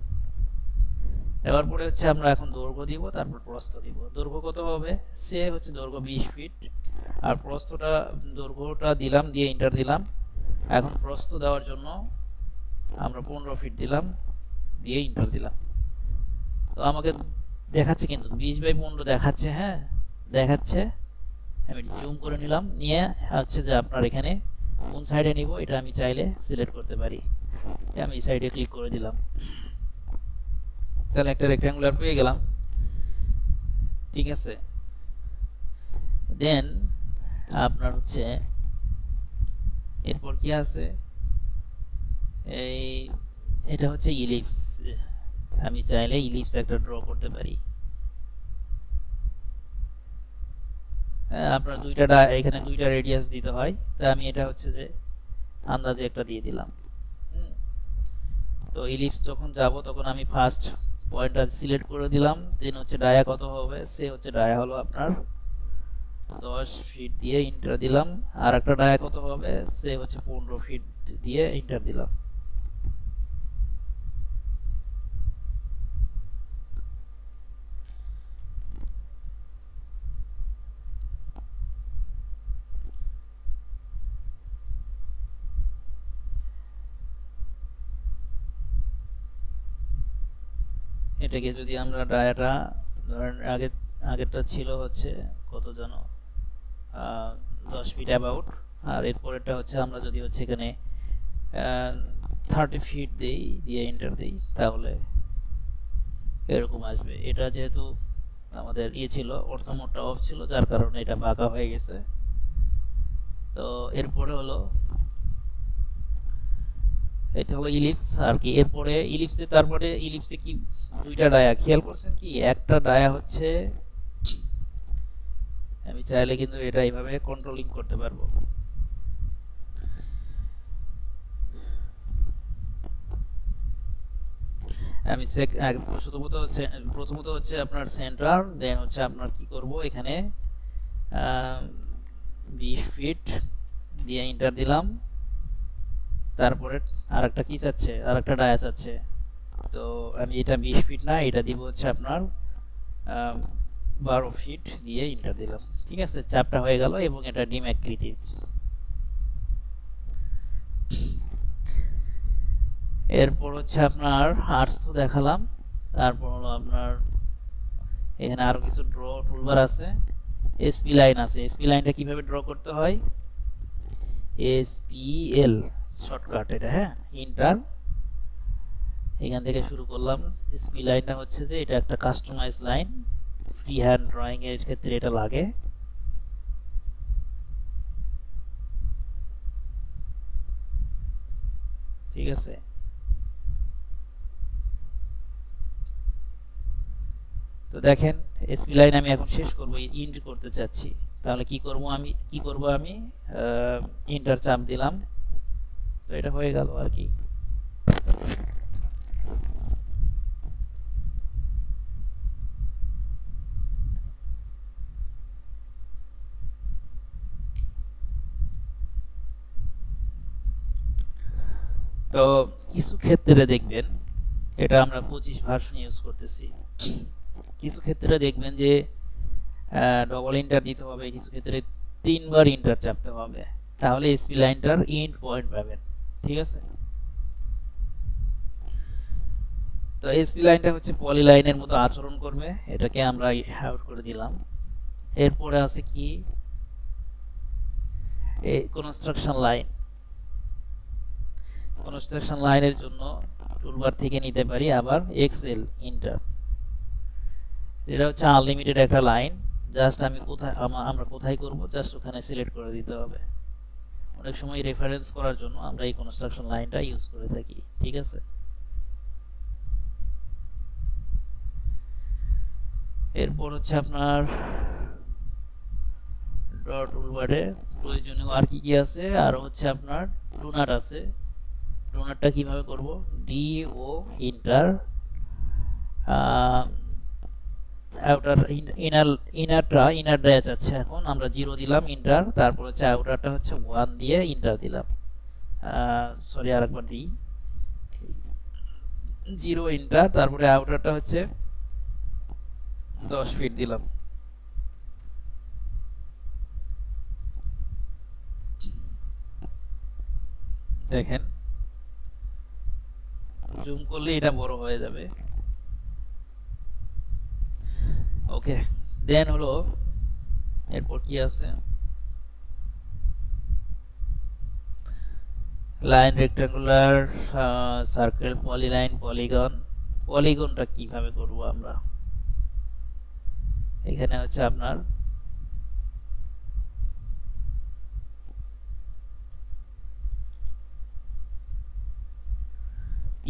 দেওয়ার পরে হচ্ছে আমরা এখন দৈর্ঘ্য দিব, তারপর প্রস্থ দিব। দৈর্ঘ্য কত হবে, সে হচ্ছে দৈর্ঘ্য 20 ফিট, আর প্রস্থটা, দৈর্ঘ্যটা দিলাম দিয়ে এন্টার দিলাম। এখন প্রস্থ দেওয়ার জন্য আমরা 15 ফিট দিলাম, দিয়ে এন্টার দিলাম। তো আমাকে দেখাচ্ছে কিন্তু 20/15 দেখাচ্ছে, হ্যাঁ দেখাচ্ছে। আমি জুম করে নিলাম, নিয়ে হচ্ছে যে আপনার এখানে কোন সাইডে নিব এটা আমি চাইলে সিলেক্ট করতে পারি। আমি এই সাইডে ক্লিক করে দিলাম, তাহলে একটা রেক্ট্যাঙ্গুলার পেয়ে গেলাম, ঠিক আছে। দেন আপনার হচ্ছে এরপর কি আছে, এই এটা হচ্ছে ইলিপস, আমি চাইলে ইলিপস একটা ড্র করতে পারি। আপনার এখানে দুইটা রেডিয়াস দিতে হয়, তা আমি এটা হচ্ছে যে আন্দাজে একটা দিয়ে দিলাম। তো ইলিপস যখন যাব তখন আমি ফার্স্ট পয়েন্টটা সিলেক্ট করে দিলাম, দেন হচ্ছে ডায়া কত হবে, সে হচ্ছে ডায়া হলো আপনার 10 ফিট দিয়ে এন্টার দিলাম। আর একটা ডায়া কত হবে, সে হচ্ছে 15 ফিট দিয়ে এন্টার দিলাম। এটাকে যদি আমরা ডায়াটা ধরেন আগেরটা ছিল হচ্ছে কত যেন 10 ফিট অ্যাবাউট, আর এরপরেরটা হচ্ছে আমরা যদি হচ্ছে এখানে 30 ফিট দিই, দিয়ে এন্টার দিই, তাহলে এরকম আসবে। এটা যেহেতু আমাদের ইয়ে ছিল, অর্থমোডটা অফ ছিল, যার কারণে এটা বাঁকা হয়ে গেছে। তো এরপরে হলো এটা হলো ইলিপস আর কি। এরপরে ইলিপসে, তারপরে ইলিপসে কি দুইটা ডায়া, খেয়াল করছেন কি, একটা ডায়া হচ্ছে, আমি চাইলে কিন্তু এটা এইভাবে কন্ট্রোলিং করতে পারবো। আমি প্রথমত হচ্ছে আপনার সেন্টার, দেন হচ্ছে আপনার কি করব এখানে 20 ফিট দিয়ে এন্টার দিলাম। তারপরে আরেকটা কি চাচ্ছে, আরেকটা ডায়া চাচ্ছে। তো আমি এটা 20 ফিট না, এটা দিব হচ্ছে আপনার 12 ফিট দিয়ে এন্টার দিলাম। ঠিক আছে, চাপটা হয়ে গেল এবং এটা ডিম আকৃতির। এরপর হচ্ছে আপনার আর্টস তো দেখালাম। তারপর হলো আপনার এখানে আরো কিছু ড্র টুলবার আছে, এসপি লাইন আছে। এসপি লাইনটা কিভাবে ড্র করতে হয়, এসপিএল শর্টকাট এটা, হ্যাঁ, ইন্টার। এখান থেকে শুরু করলাম। এসপি লাইনটা হচ্ছে যে এটা একটা customize line, free hand drawing এর ক্ষেত্রে এটা লাগে। ঠিক আছে, তো দেখেন এসপি লাইন আমি এখন শেষ করব, ইন্ট করতে চাচ্ছি। তাহলে কি করব আমি ইন্টার চাপ দিলাম, তো এটা হয়ে গেল আর কি। তো কিছু ক্ষেত্রে দেখবেন, এটা আমরা 25 ভার্সন ইউজ করতেছি, কিছু ক্ষেত্রে দেখবেন যে ডবল ইন্টার দিতে হবে, কিছু ক্ষেত্রে 3বার ইন্টার চাপতে হবে, তাহলে এসপি লাইনটার ইন্ড পয়েন্ট পাবেন। ঠিক আছে, তো এসপি লাইনটা হচ্ছে পলি লাইনের মতো আচরণ করবে, এটাকে আমরা আউট করে দিলাম। এরপরে আছে কি, কনস্ট্রাকশন লাইন। কনস্ট্রাকশন লাইনের জন্য টুলবার থেকে নিতে পারি আবার এক্সেল ইন্টার। এটা হচ্ছে আনলিমিটেড একটা লাইন, জাস্ট আমি আমরা কোথায় করব, জাস্ট ওখানে সিলেক্ট করে দিতে হবে। অনেক সময় রেফারেন্স করার জন্য আমরা এই কনস্ট্রাকশন লাইনটা ইউজ করে থাকি। ঠিক আছে, এরপর হচ্ছে আপনার ড্র টুলবারে প্রয়োজনীয় আর কি কি আছে, আর হচ্ছে আপনার ডোনাট আছে। ডোনাটটা কিভাবে করব, ডি ও ইন্টার আউটার ইনার ডায়া যাচ্ছে, এখন আমরা 0 দিলাম ইন্টার, তারপর হচ্ছে আউটারটা হচ্ছে 1 দিয়ে ইন্টার দিলাম। সরি আরেকবার দিই, 0 ইন্টার, তারপরে আউটারটা হচ্ছে 10 ফিট দিলাম। দেখেন জুম করলে এটা বড় হয়ে যাবে। ওকে, দেন হলো এরপর কি আছে, line, rectangular, circle, polyline, polygon. পলিগনটা কিভাবে করব আমরা, এখানে হচ্ছে আপনার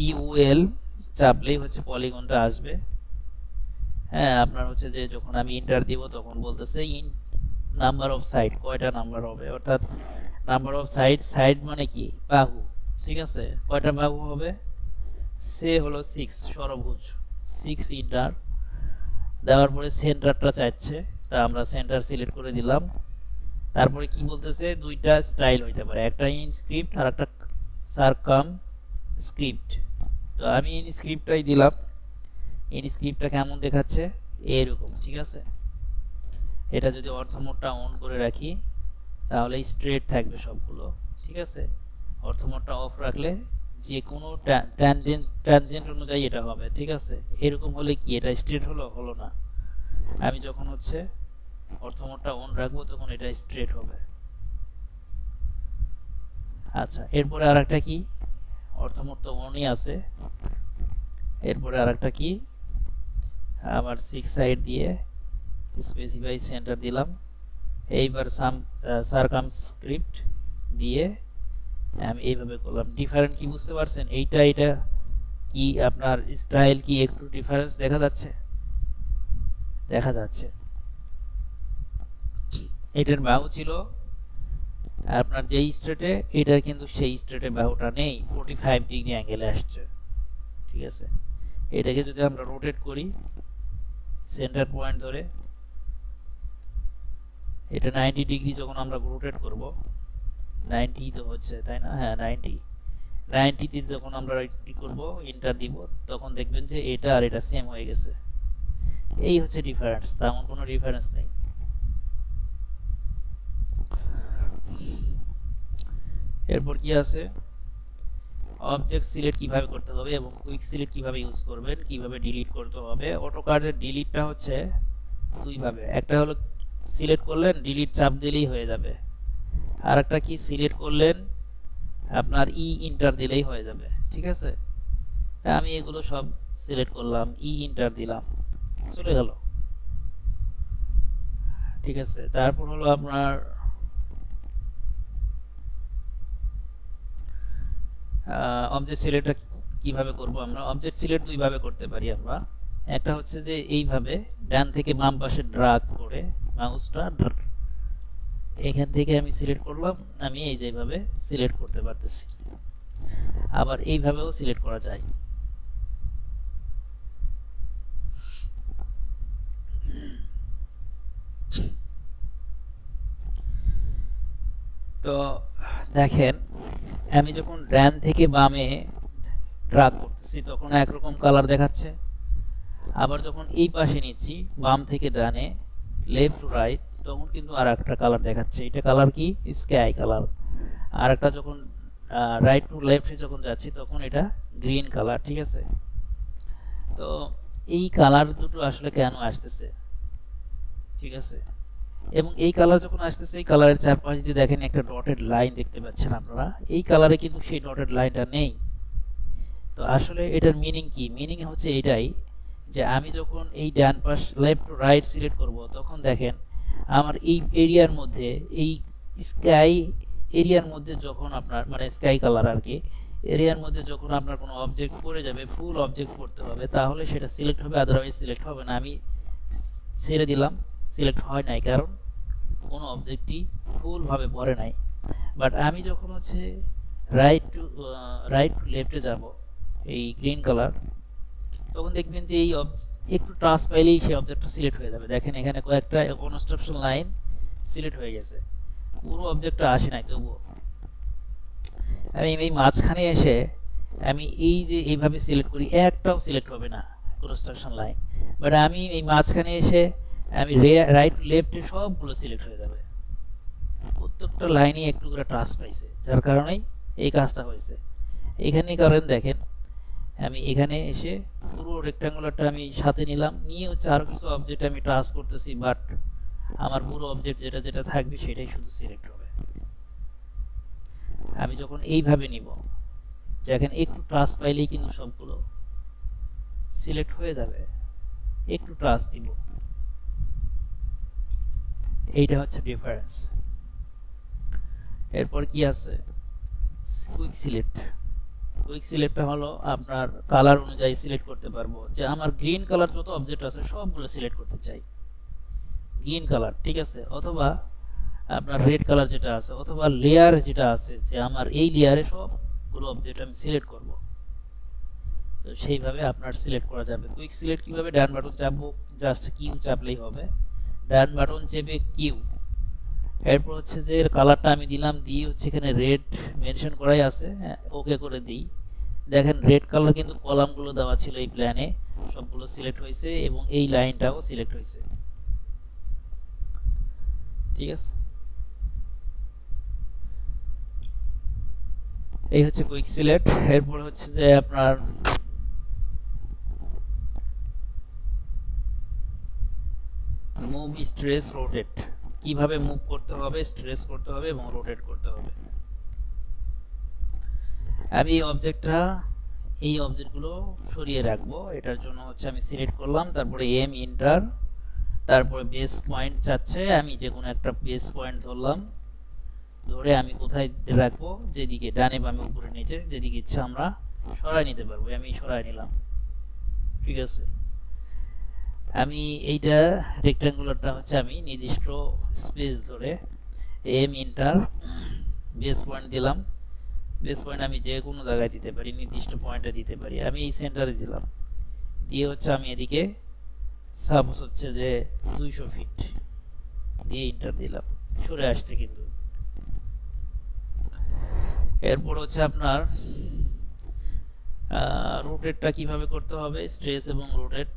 ইউএল চাপলেই হচ্ছে পলিগনটা আসবে। হ্যাঁ, আপনার হচ্ছে যে যখন আমি ইন্টার দিব তখন বলতেছে নাম্বার অফ সাইড, কয়টা নাম্বার হবে, অর্থাৎ নাম্বার অফ সাইড, সাইড মানে কি, বাহু। ঠিক আছে, কয়টা বাহু হবে, সে হলো 6, ষড়ভুজ 6 ইন্টার দেওয়ার পরে সেন্টারটা চাইছে, তা আমরা সেন্টার সিলেক্ট করে দিলাম। তারপরে কি বলতেছে, দুইটা স্টাইল হইতে পারে, একটা ইনস্ক্রিপ্ট আর একটা সারকাম স্ক্রিপ্ট। তো আমি ইনস্ক্রিপ্টটাই দিলাম। ইনস্ক্রিপ্টটা কেমন দেখাচ্ছে, এরকম। ঠিক আছে, এটা যদি অর্থমোডটা অন করে রাখি তাহলে স্ট্রেট থাকবে সবগুলো। ঠিক আছে, অর্থমোডটা অফ রাখলে যে কোনো ট্যানজেন্ট অনুযায়ী এটা হবে। ঠিক আছে, এরকম হলে কি এটা স্ট্রেট হলো না। আমি যখন হচ্ছে অর্থমোডটা অন রাখবো তখন এটা স্ট্রেট হবে। আচ্ছা, এরপরে আরেকটা কি, অর্থমোড তো অনই আছে, এরপরে আরেকটা কি, আবার 6 সাইড দিয়ে স্পেসিফাই সেন্টার দিলাম। এইবার সারকামস্ক্রিপ্ট দিয়ে আমি এইভাবে করলাম। ডিফারেন্ট কি বুঝতে পারছেন, এটা কি আপনার স্টাইল কি একটু ডিফারেন্স দেখা যাচ্ছে, দেখা যাচ্ছে। এটার বাহু ছিল আপনার যেই স্ট্রেটে, এটার কিন্তু সেই স্ট্রেটে বাহুটা নেই, 45 ডিগ্রি অ্যাঙ্গেলে আসছে। ঠিক আছে, এটাকে যদি আমরা রোটেট করি সেন্টার পয়েন্ট ধরে, এটা 90 ডিগ্রি যখন আমরা রোটেট করব, 90 তো হচ্ছে তাই না, হ্যাঁ 90 তে যখন আমরা কি করব, এন্টার দিব, তখন দেখবেন যে এটা আর এটা সেম হয়ে গেছে। এই হচ্ছে ডিফারেন্স, তেমন কোনো ডিফারেন্স নেই। এরপর কি আছে, অবজেক্ট সিলেক্ট কিভাবে করতে হবে এবং কুইক সিলেক্ট কিভাবে ইউজ করবেন, কিভাবে ডিলিট করতে হবে। অটোক্যাডের ডিলিটটা হচ্ছে দুইভাবে, একটা হলো সিলেক্ট করলেন ডিলিট চাপ দিলেই হয়ে যাবে, আর একটা কি সিলেক্ট করলেন আপনার এন্টার দিলেই হয়ে যাবে, ঠিক আছে। তা আমি এগুলো সব সিলেক্ট করলাম, এন্টার দিলাম, চলে গেল, ঠিক আছে। তারপর হলো আপনার অবজেক্ট সিলেক্টটা কিভাবে করব। আমরা অবজেক্ট সিলেক্ট দুইভাবে করতে পারি আমরা, একটা হচ্ছে যে এইভাবে ডান থেকে বাম পাশে ড্রাগ করে মাউসটা এখান থেকে আমি সিলেক্ট করলাম, আমি এই যেভাবে সিলেক্ট করতে পারতেছি। আবার এইভাবেও সিলেক্ট করা যায়। তো দেখেন আমি যখন ডান থেকে বামে ড্রাগ করতেছি তখন একরকম কালার দেখাচ্ছে, আবার যখন এই পাশে নিচ্ছি বাম থেকে ডানে লেফট টু রাইট তখন কিন্তু আর একটা কালার দেখাচ্ছে। এটা কালার কি, স্কাই কালার। আর একটা যখন রাইট টু লেফটে যখন যাচ্ছি তখন এটা গ্রিন কালার, ঠিক আছে। তো এই কালার দুটো আসলে কেন আসতেছে, ঠিক আছে। এবং এই কালার যখন আসতেছে এই কালারের চারপাশে দিয়ে দেখেন একটা ডটেড লাইন দেখতে পাচ্ছেন আপনারা, এই কালারে কিন্তু সেই ডটেড লাইনটা নেই। তো আসলে এটার মিনিং কি, মিনিং হচ্ছে এটাই যে আমি যখন এই ডান পাশ লেফট টু রাইট সিলেক্ট করব তখন দেখেন আমার এই এরিয়ার মধ্যে, এই স্কাই এরিয়ার মধ্যে যখন আপনার মানে স্কাই কালার আর কি, এরিয়ার মধ্যে যখন আপনার কোনো অবজেক্ট পড়ে যাবে, ফুল অবজেক্ট পড়তে হবে, তাহলে সেটা সিলেক্ট হবে, আদারওয়াইজ সিলেক্ট হবে না। আমি ছেড়ে দিলাম, সিলেক্ট হয় নাই, কারণ কোনো অবজেক্টই ফুলভাবে পড়ে নাই। বাট আমি যখন হচ্ছে রাইট টু লেফটে যাব, এই গ্রিন কালার, তখন দেখবেন যে এই একটু টাচ পাইলেই সেই অবজেক্টটা সিলেক্ট হয়ে যাবে। দেখেন এখানে কয়েকটা কনস্ট্রাকশন লাইন সিলেক্ট হয়ে গেছে, পুরো অবজেক্টটা আসে নাই তবুও। আমি এই মাঝখানে এসে আমি এই যে এইভাবে সিলেক্ট করি, একটাও সিলেক্ট হবে না কনস্ট্রাকশন লাইন। বাট আমি এই মাঝখানে এসে আমি রাইট টু লেফটে সবগুলো সিলেক্ট হয়ে যাবে, প্রত্যেকটা লাইনই একটু করে টাচ পাইছে, যার কারণেই এই কাজটা হয়েছে। এখানে কারণ দেখেন আমি এখানে এসে পুরো রেক্ট্যাঙ্গুলারটা আমি সাথে নিলাম, নিয়ে হচ্ছে আরো কিছু অবজেক্ট আমি টাচ করতেছি, বাট আমার পুরো অবজেক্ট যেটা যেটা থাকবে সেটাই শুধু সিলেক্ট হবে। আমি যখন এইভাবে নিব, দেখেন একটু টাচ পাইলেই কিন্তু সবগুলো সিলেক্ট হয়ে যাবে, একটু টাচ দিব। এইটা হচ্ছে ডিফারেন্স। এরপর কি আছে, কুইক সিলেক্ট। কুইক সিলেক্টটা হলো আপনার কালার অনুযায়ী সিলেক্ট করতে পারবো, যে আমার গ্রিন কালার যত অবজেক্ট আছে সবগুলো সিলেক্ট করতে চাই, গ্রিন কালার, ঠিক আছে। অথবা আপনার রেড কালার যেটা আছে, অথবা লেয়ার যেটা আছে, যে আমার এই লেয়ারে সবগুলো অবজেক্ট আমি সিলেক্ট করব, তো সেইভাবে আপনার সিলেক্ট করা যাবে। কুইক সিলেক্ট কিভাবে, ডান বাটন চাপবো, জাস্ট কিউ চাপলেই হবে, ডান বাটন চেপে কিউ, এরপর হচ্ছে যে কালারটা আমি দিলাম, দিয়ে হচ্ছে এখানে রেড মেনশন করাই আছে, ওকে করে দিই। দেখেন রেড কালার কিন্তু কলামগুলো দেওয়া ছিল এই প্ল্যানে, সবগুলো সিলেক্ট হয়েছে এবং এই লাইনটাও সিলেক্ট হয়েছে, ঠিক আছে। এই হচ্ছে কুইক সিলেক্ট। এরপর হচ্ছে যে আপনার মুভ, স্ট্রেস, রোটেট, কিভাবে মুভ করতে হবে, স্ট্রেস করতে হবে এবং রোটেট করতে হবে। আমি এই অবজেক্টগুলো সরিয়ে রাখবো, এটার জন্য হচ্ছে আমি সিলেক্ট করলাম, তারপরে এম এন্টার, তারপরে বেস পয়েন্ট চাচ্ছে, আমি যে কোনো একটা বেস পয়েন্ট ধরলাম, ধরে আমি কোথায় রাখবো, যেদিকে ডানে বামে উপরে নিচে যেদিকে ইচ্ছা আমরা সরায় নিতে পারবো, আমি সরায় নিলাম, ঠিক আছে। আমি এইটা রেক্ট্যাঙ্গুলারটা হচ্ছে আমি নির্দিষ্ট স্পেস ধরে এম এন্টার বেস পয়েন্ট দিলাম, বেস পয়েন্ট আমি যে কোনো জায়গায় দিতে পারি, নির্দিষ্ট পয়েন্টে দিতে পারি, আমি এই সেন্টারে দিলাম, দিয়ে হচ্ছে আমি এদিকে সাপোজ হচ্ছে যে 200 ফিট দিয়ে এন্টার দিলাম, সরে আসছে কিন্তু। এরপর হচ্ছে আপনার রোটেটটা কিভাবে করতে হবে, স্ট্রেস এবং রোটেট।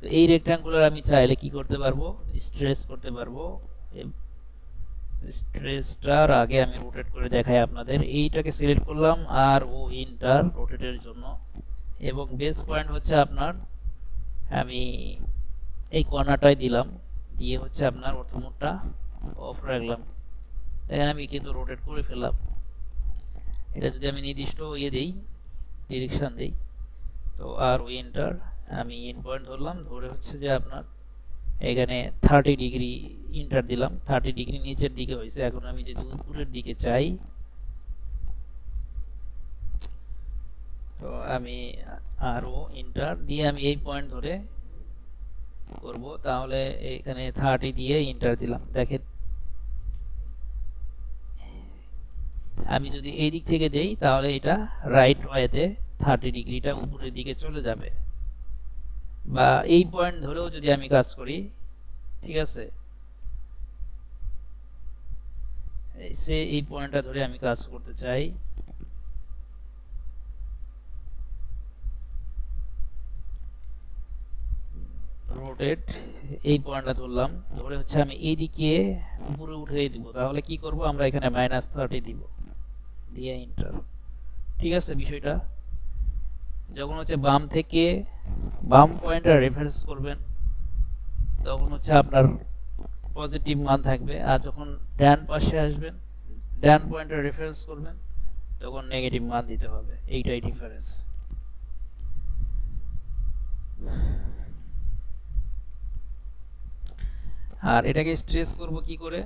তো এই রেক্ট্যাঙ্গুলার আমি চাইলে কি করতে পারবো, স্ট্রেস করতে পারবো। স্ট্রেসটার আগে আমি রোটেট করে দেখাই আপনাদের। এইটাকে সিলেক্ট করলাম আর ও ইন্টার রোটেটের জন্য, এবং বেস পয়েন্ট হচ্ছে আপনার আমি এই কর্নারটাই দিলাম, দিয়ে হচ্ছে আপনার অর্থমোডটা অফ রাখলাম। দেখেন আমি কিন্তু রোটেট করে ফেললাম। এটা যদি আমি নির্দিষ্ট ইয়ে দিই, ডিরেকশন দিই, তো আর ও এন্টার, আমি ইন পয়েন্ট ধরলাম, ধরে হচ্ছে যে আপনার এখানে 30 ডিগ্রি ইন্টার দিলাম, 30 ডিগ্রি নিচের দিকে হয়েছে। এখন আমি যদি উপরের দিকে চাই, তো আমি আরও ইন্টার দিয়ে আমি এই পয়েন্ট ধরে করব, তাহলে এখানে 30 দিয়ে ইন্টার দিলাম। দেখেন আমি যদি এই দিক থেকে দেই তাহলে এটা রাইট ওয়েতে 30 ডিগ্রিটা উপরের দিকে চলে যাবে। বা এই পয়েন্ট ধরেও যদি আমি কাজ করি, ঠিক আছে, এই পয়েন্টটা ধরে আমি কাজ করতে চাই, রোটেট, এই পয়েন্টটা ধরলাম, ধরে হচ্ছে আমি এই দিকে উপরে উঠিয়ে দিব। তাহলে কি করব, আমরা এখানে -30 দিব, দিয়ে এন্টার। ঠিক আছে, বিষয়টা যখন হচ্ছে বাম থেকে বাম পয়েন্টটা রেফারেন্স করবেন তখন হচ্ছে আপনার পজিটিভ মান থাকবে, আর যখন ডান পাশে আসবেন ডান পয়েন্টটা রেফারেন্স করবেন তখন নেগেটিভ মান দিতে হবে। এইটাই ডিফারেন্স। আর এটাকে স্ট্রেস করব কি করে,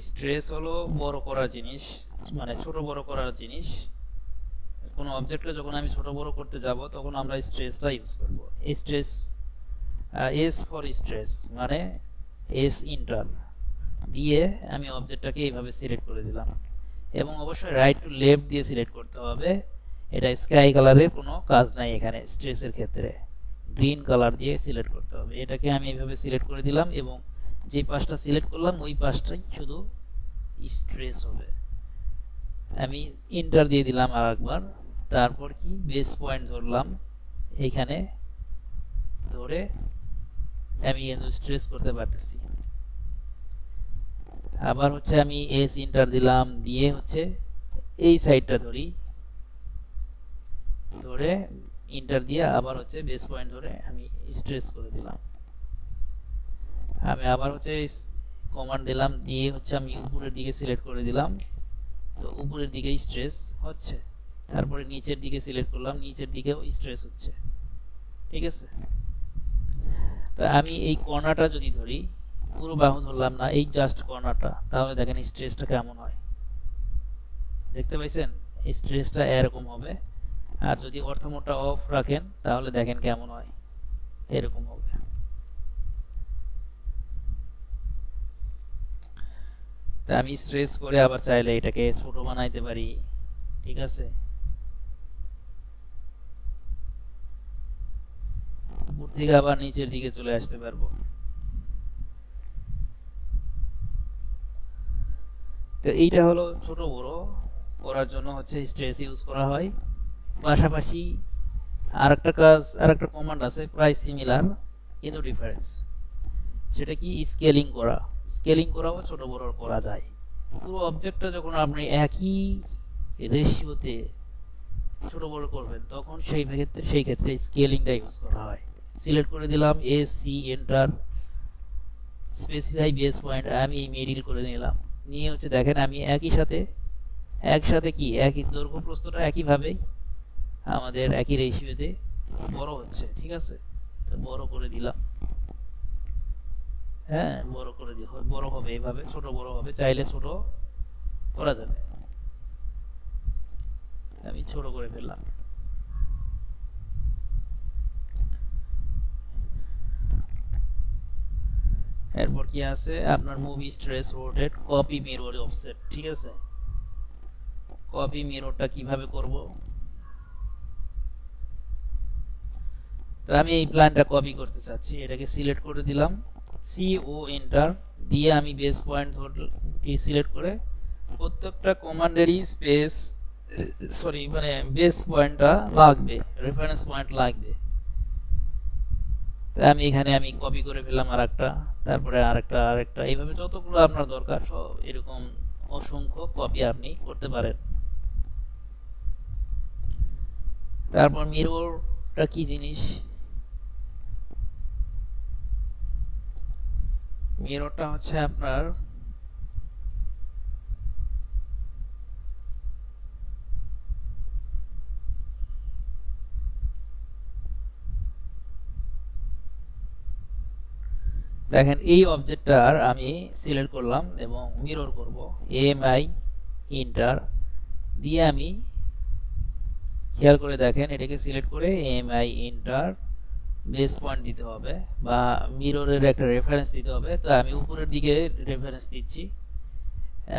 স্ট্রেস হলো বড় করার জিনিস, মানে ছোট বড় করার জিনিস। কোনো অবজেক্টকে যখন আমি ছোট বড় করতে যাব তখন আমরা স্ট্রেসটা ইউজ করব। স্ট্রেস, এস ফর স্ট্রেস, মানে এস ইন্টার দিয়ে আমি অবজেক্টটাকে এইভাবে সিলেক্ট করে দিলাম, এবং অবশ্যই রাইট টু লেফট দিয়ে সিলেক্ট করতে হবে। এটা স্কাই কালারের কোনো কাজ নাই এখানে স্ট্রেসের ক্ষেত্রে, গ্রিন কালার দিয়ে সিলেক্ট করতে হবে। এটাকে আমি এইভাবে সিলেক্ট করে দিলাম, এবং যে পাশটা সিলেক্ট করলাম ওই পাশটাই শুধু স্ট্রেস হবে। আমি ইন্টার দিয়ে দিলাম আর একবার, তারপর কি বেস পয়েন্ট ধরলাম, এইখানে ধরে আমি স্ট্রেস করতে পারতেছি। আবার হচ্ছে আমি এস ইন্টার দিলাম, দিয়ে হচ্ছে এই সাইডটা ধরি, ধরে ইন্টার দিয়ে আবার হচ্ছে বেস পয়েন্ট ধরে আমি স্ট্রেস করে দিলাম। আমি আবার হচ্ছে কমান্ড দিলাম, দিয়ে হচ্ছে আমি উপরের দিকে সিলেক্ট করে দিলাম, তো উপরের দিকে স্ট্রেস হচ্ছে। তারপরে নিচের দিকে সিলেক্ট করলাম, নিচের দিকেও স্ট্রেস হচ্ছে। ঠিক আছে, তো আমি এই কর্নারটা যদি ধরি, পুরো বাহু ধরলাম না, এই জাস্ট কর্নারটা, তাহলে দেখেন স্ট্রেসটা কেমন হয়। দেখতে পাইছেন, স্ট্রেসটা এরকম হবে। আর যদি অর্থমোডটা অফ রাখেন তাহলে দেখেন কেমন হয়, এরকম হবে। তা আমি স্ট্রেস করে আবার চাইলে এটাকে ছোট বানাইতে পারি। ঠিক আছে, উপর থেকে আবার নিচের দিকে চলে আসতে পারবো। তো এইটা হলো ছোট বড় করার জন্য হচ্ছে স্ট্রেস ইউজ করা হয়। পাশাপাশি আরেকটা কাজ, আরেকটা কমান্ড আছে প্রায় সিমিলার কিন্তু ডিফারেন্স, সেটা কি স্কেলিং করা। স্কেলিং করাও ছোট বড় করা যায়। পুরো অবজেক্টটা যখন আপনি একই রেশিওতে ছোট বড় করবেন তখন সেই ক্ষেত্রে স্কেলিংটা ইউজ করা হয়। সিলেক্ট করে দিলাম S C enter, specify base point আমি মিডিল করে নিলাম, নিয়ে হচ্ছে দেখেন আমি একসাথে কি একই দৈর্ঘ্য প্রস্থটা একইভাবেই আমাদের একই রেশিওতে বড় হচ্ছে। ঠিক আছে, তো বড় করে দিলাম। হ্যাঁ, বড় করে দিই, বড় হবে এইভাবে, ছোট বড় হবে, চাইলে ছোট করা যাবে। আমি ছোট করে ফেললাম। এরপর কি আছে আপনার movie, stress, rotate, copy, mirror, offset. ঠিক আছে, কপি মিররটা কিভাবে করব। তো আমি এই প্ল্যানটা কপি করতে চাচ্ছি, এটাকে সিলেক্ট করে দিলাম, CO এন্টার দিয়ে আমি বেস পয়েন্ট কি সিলেক্ট করে প্রত্যেকটা কমান্ডেরই স্পেস সরি মানে বেস পয়েন্টটা লাগবে, রেফারেন্স পয়েন্ট লাগবে। তাই আমি এখানে আমি কপি করে ফেললাম আরেকটা, তারপরে আরেকটা এইভাবে যতগুলো আপনার দরকার সব এরকম অসংখ্য কপি আপনি করতে পারেন। তারপর মিররটা কি জিনিস, মিররটা হচ্ছে আপনার দেখেন এই অবজেক্টটার আমি সিলেক্ট করলাম এবং মিরর করব, AMI এন্টার দিয়ে আমি খেয়াল করে দেখেন এটাকে সিলেক্ট করে AMI এন্টার বেস পয়েন্ট দিতে হবে বা মিররের একটা রেফারেন্স দিতে হবে। তো আমি উপরের দিকে রেফারেন্স দিচ্ছি,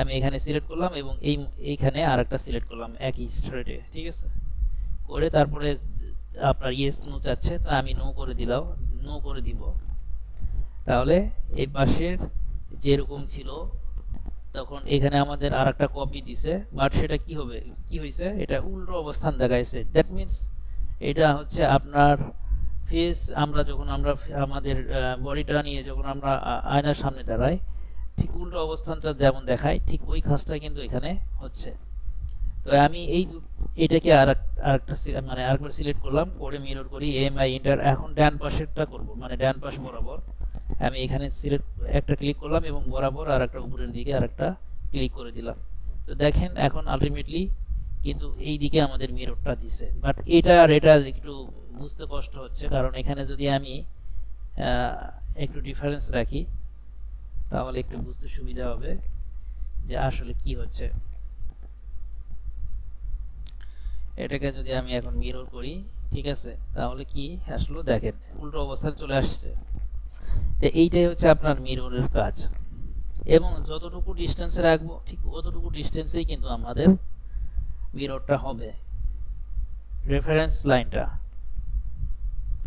আমি এখানে সিলেক্ট করলাম এবং এইখানে আরেকটা সিলেক্ট করলাম একই স্ট্রেটে, ঠিক আছে, করে তারপরে আপনার ইয়েস নো চাচ্ছে, তো আমি নো করে দিলাম, নো করে দিব। তাহলে এই পাশের যেরকম ছিল তখন এখানে আমাদের আরেকটা কপি দিছে, বাট সেটা কি হবে, কি হয়েছে, এটা উল্টো অবস্থান দেখাইছে। দ্যাট মিন্স এটা হচ্ছে আপনার ফেস, আমরা যখন আমরা আমাদের বডিটা নিয়ে যখন আমরা আয়নার সামনে দাঁড়াই ঠিক উল্টো অবস্থানটা যেমন দেখায় ঠিক ওই কাজটা কিন্তু এখানে হচ্ছে। তো আমি এটাকে আরেকটা মানে আরেকবার সিলেক্ট করলাম, করে মিরর করি, AMI এন্টার। এখন ডান পাশেরটা করব, মানে ডান পাশ বরাবর আমি এখানে সিলেক্ট একটা ক্লিক করলাম এবং বরাবর আরেকটা উপরের দিকে আরেকটা ক্লিক করে দিলাম। তো দেখেন এখন আলটিমেটলি কিন্তু এই দিকে আমাদের মিররটা দিছে, বাট এটা একটু বুঝতে কষ্ট হচ্ছে, কারণ এখানে যদি আমি একটু ডিফারেন্স রাখি তাহলে একটু বুঝতে সুবিধা হবে যে আসলে কি হচ্ছে। এটাকে যদি আমি এখন মিরর করি, ঠিক আছে, তাহলে কি আসলে দেখেন উল্টো অবস্থায় চলে আসছে। তো এইটাই হচ্ছে আপনার মিররের কাজ, এবং যতটুকু ডিস্টেন্সে রাখবো ঠিক অতটুকু ডিস্টেন্সেই কিন্তু আমাদের মিররটা হবে, রেফারেন্স লাইনটা,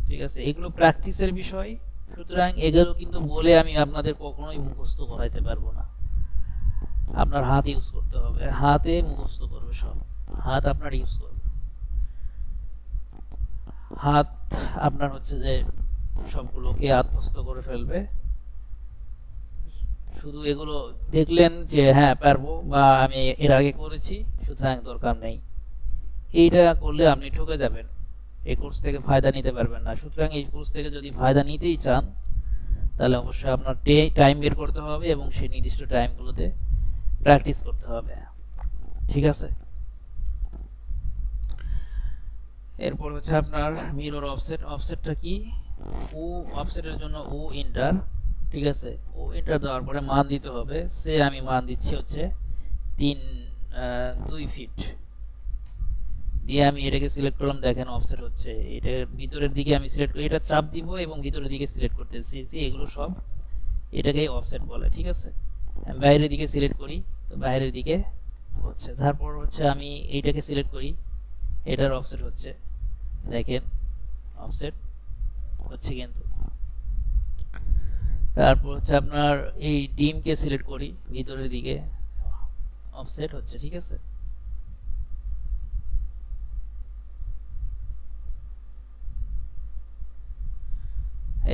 ঠিক আছে। এগুলো প্র্যাকটিসের বিষয়, সুতরাং এগুলো কিন্তু বলে আমি আপনাদের কখনোই মুখস্থ করাইতে পারবো না। আপনার হাত ইউজ করতে হবে, হাতে মুখস্থ করবে সব, হাত আপনার ইউজ করবে, হাত আপনার হচ্ছে যে সবগুলোকে আত্মস্থ করে ফেলবে। শুধু এগুলো দেখলেন যে হ্যাঁ পারবো বা আমি এর আগে করেছি সুতরাং দরকার নেই, এইটা করলে আপনি ঠকে যাবেন, এই কোর্স থেকে ফায়দা নিতে পারবেন না। সুতরাং এই কোর্স থেকে যদি ফায়দা নিতেই চান তাহলে অবশ্যই আপনার টাইম বের করতে হবে এবং সেই নির্দিষ্ট টাইমগুলোতে প্র্যাকটিস করতে হবে, ঠিক আছে। এরপর হচ্ছে আপনার মিরর অফসেট, অফসেটটা কি, ও অফসেটের জন্য ও এন্টার, ঠিক আছে, ও এন্টার দেওয়ার পরে মান দিতে হবে, সে আমি মান দিচ্ছি হচ্ছে 2 ফিট দিয়ে আমি এটাকে সিলেক্ট করলাম। দেখেন অফসেট হচ্ছে, এটা ভিতরের দিকে আমি সিলেক্ট করি, এটা চাপ দিব এবং ভিতরের দিকে সিলেক্ট করতেছি, যে এগুলো সব এটাকেই অফসেট বলে, ঠিক আছে। আমি বাইরের দিকে সিলেক্ট করি, তো বাইরের দিকে হচ্ছে। তারপর হচ্ছে আমি এইটাকে সিলেক্ট করি, এটার অফসেট হচ্ছে, দেখেন অফসেট হচ্ছে কিন্তু। তারপর হচ্ছে আপনার এই ডিমকে সিলেক্ট করি, ভিতরের দিকে অফসেট হচ্ছে, ঠিক আছে।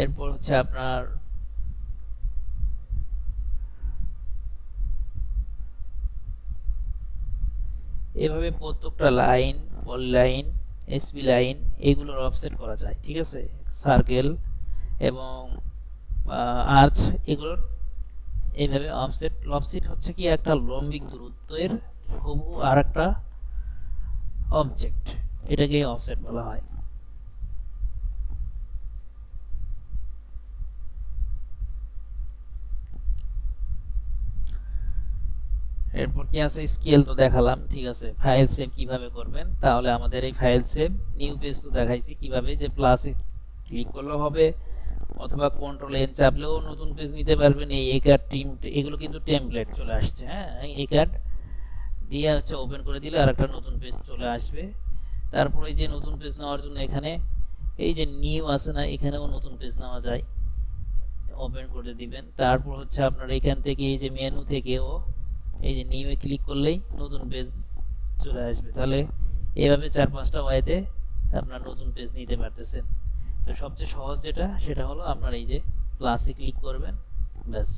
এরপর হচ্ছে আপনার এভাবে প্রত্যেকটা লাইন, পলিলাইন, এসপি লাইন এগুলোর অফসেট করা যায়, ঠিক আছে। সার্কেল এবং আর্চ এগুলোর এইভাবে অফসেট। অফসেট হচ্ছে কি একটা লম্বিক দূরত্বের হুবহু আর একটা অবজেক্ট, এটাকে অফসেট বলা হয়। এরপর কি আছে, স্কেল তো দেখালাম, ঠিক আছে। ফাইল সেভ কিভাবে করবেন, তাহলে আমাদের এই ফাইল সেভ নিউ পেজ তো দেখাইছি কিভাবে, যে প্লাসে ক্লিক করলেও হবে অথবা কন্ট্রোল এন চাপলেও নতুন পেজ নিতে পারবেন। এই একার টিম এগুলো কিন্তু টেমপ্লেট চলে আসছে, হ্যাঁ, একার দিয়ে হচ্ছে ওপেন করে দিলে আর একটা নতুন পেজ চলে আসবে। তারপরে এই যে নতুন পেজ নেওয়ার জন্য এখানে এই যে নিউ আছে না, এখানেও নতুন পেজ নেওয়া যায়, ওপেন করে দিবেন। তারপর হচ্ছে আপনার এখান থেকে এই যে মেনু থেকেও এই যে নিউ এ ক্লিক করলেই নতুন পেজ চলে আসবে। তাহলে এইভাবে 4-5টা ওয়েতে আপনার নতুন পেজ নিতে পারতেছেন। তো সবচেয়ে সহজ যেটা সেটা হলো আপনার এই যে প্লাসে ক্লিক করবেন, ব্যাস।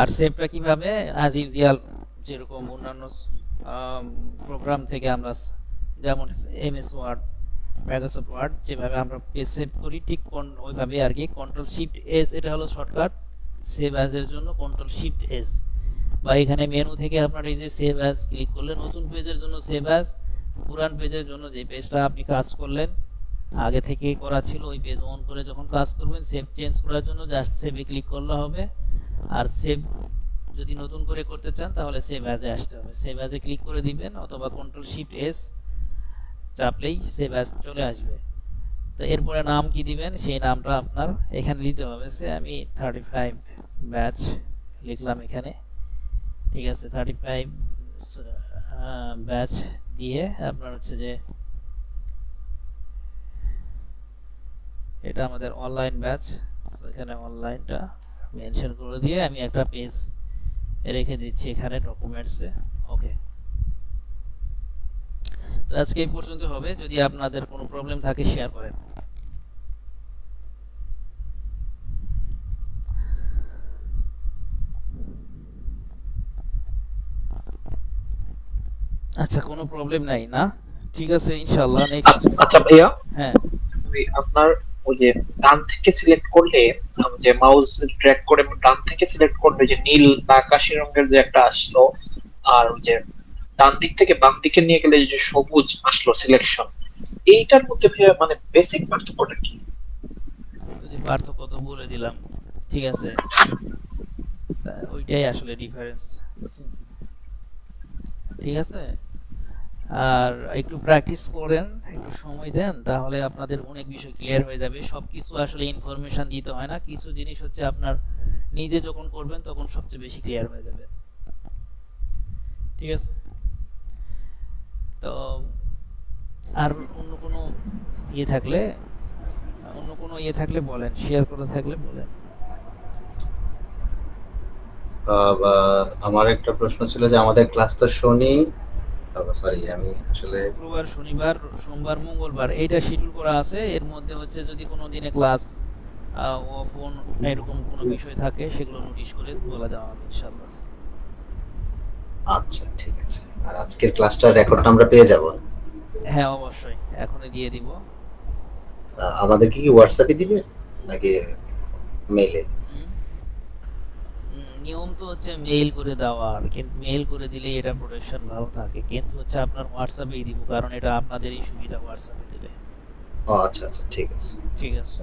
আর সেভটা কিভাবে, অ্যাজ ইউজুয়াল যেরকম অন্যান্য প্রোগ্রাম থেকে আমরা যেমন এমএস ওয়ার্ড, মাইক্রোসফট ওয়ার্ড যেভাবে আমরা পেজ সেভ করি ঠিক ওইভাবে আর কি। কন্ট্রোল শিফট এস এটা হলো শর্টকাট সেভ অ্যাজ এর জন্য, কন্ট্রোল শিফট এস। বা এখানে মেনু থেকে আপনার এই যে সেভ অ্যাজ ক্লিক করলে নতুন পেজের জন্য সেভ অ্যাজ, পুরান পেজের জন্য যে পেজটা আপনি কাজ করলেন আগে থেকে করা ছিল ওই পেজ অন করে যখন কাজ করবেন সেভ চেঞ্জ করার জন্য জাস্ট সেভে ক্লিক করলে হবে। আর সেভ যদি নতুন করে করতে চান তাহলে সেভ অ্যাজে আসতে হবে, সেভ অ্যাজে ক্লিক করে দিবেন অথবা কন্ট্রোল শিফট এস চাপলেই সেভ অ্যাজ চলে আসবে। তো এরপরে নাম কি দিবেন সেই নামটা আপনার এখানে দিতে হবে। সে আমি 35 ব্যাচ লিখলাম এখানে, ঠিক আছে। 35 ব্যাচ দিয়ে আপনার হচ্ছে যে এটা আমাদের অনলাইন ব্যাচ, এখানে অনলাইনটা মেনশন করে দিয়ে আমি একটা পেজ রেখে দিচ্ছি এখানে ডকুমেন্টসে। ওকে, তো আজকে এই পর্যন্ত হবে। যদি আপনাদের কোনো প্রবলেম থাকে শেয়ার করেন। আচ্ছা, কোনো প্রবলেম নাই না? ঠিক আছে, ইনশাআল্লাহ নেক্সট। আচ্ছা ভাইয়া, হ্যাঁ ওই আপনার ওই যে ডান থেকে সিলেক্ট করলে, যে মাউস ড্র্যাগ করে ডান থেকে সিলেক্ট করলে যে নীল বা আকাশি রঙের যে একটা আসলো, আর ওই যে ডান দিক থেকে বাম দিকে নিয়ে গেলে যে সবুজ আসলো সিলেকশন, এইটার মধ্যে ভাইয়া মানে বেসিক পার্থক্যটা কি? যদি পার্থক্য তো বলে দিলাম, ঠিক আছে। ওইটাই আসলে ডিফারেন্স, ঠিক আছে। আর একটু প্র্যাকটিস করেন, একটু সময় দেন, তাহলে আপনাদের অনেক বিষয় ক্লিয়ার হয়ে যাবে। সবকিছু আসলে ইনফরমেশন দিতে হয় না, কিছু জিনিস হচ্ছে আপনার নিজে যখন করবেন তখন সবচেয়ে বেশি ক্লিয়ার হয়ে যাবে, ঠিক আছে। তো আর অন্য কোনো ইয়ে থাকলে বলেন, শেয়ার করে থাকলে বলেন। আমার একটা প্রশ্ন ছিল যে আমাদের ক্লাস তো সরি আমি আসলে শুক্রবার, শনিবার, সোমবার, মঙ্গলবার এইটা শিডিউল করা আছে। এর মধ্যে হচ্ছে যদি কোনো দিনে ক্লাস অফ এরকম কোনো বিষয় থাকে সেগুলো নোটিশ করে বলা যাওয়া হবে ইনশাআল্লাহ। আচ্ছা ঠিক আছে। আর আজকের ক্লাসটার রেকর্ডটা আমরা পেয়ে যাব? হ্যাঁ অবশ্যই, এখনই দিয়ে দিব। আমাদেরকে কি হোয়াটসঅ্যাপে দিবে নাকি মেইলে? নিয়ম তো হচ্ছে মেইল করে দেওয়ার, কিন্তু মেইল করে দিলেই এটা প্রোটেকশন ভালো থাকে, কিন্তু হচ্ছে আপনার হোয়াটসঅ্যাপেই দিব, কারণ এটা আপনাদেরই সুবিধা হোয়াটসঅ্যাপে দিলে। ও আচ্ছা আচ্ছা ঠিক আছে। ঠিক আছে,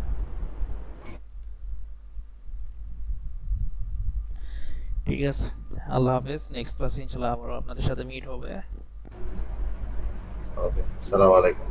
ঠিক আছে। আল্লাহ হাফেজ। নেক্সট ক্লাসে ইনশাআল্লাহ আবার আপনাদের সাথে মিট হবে। ওকে, আসসালামু আলাইকুম।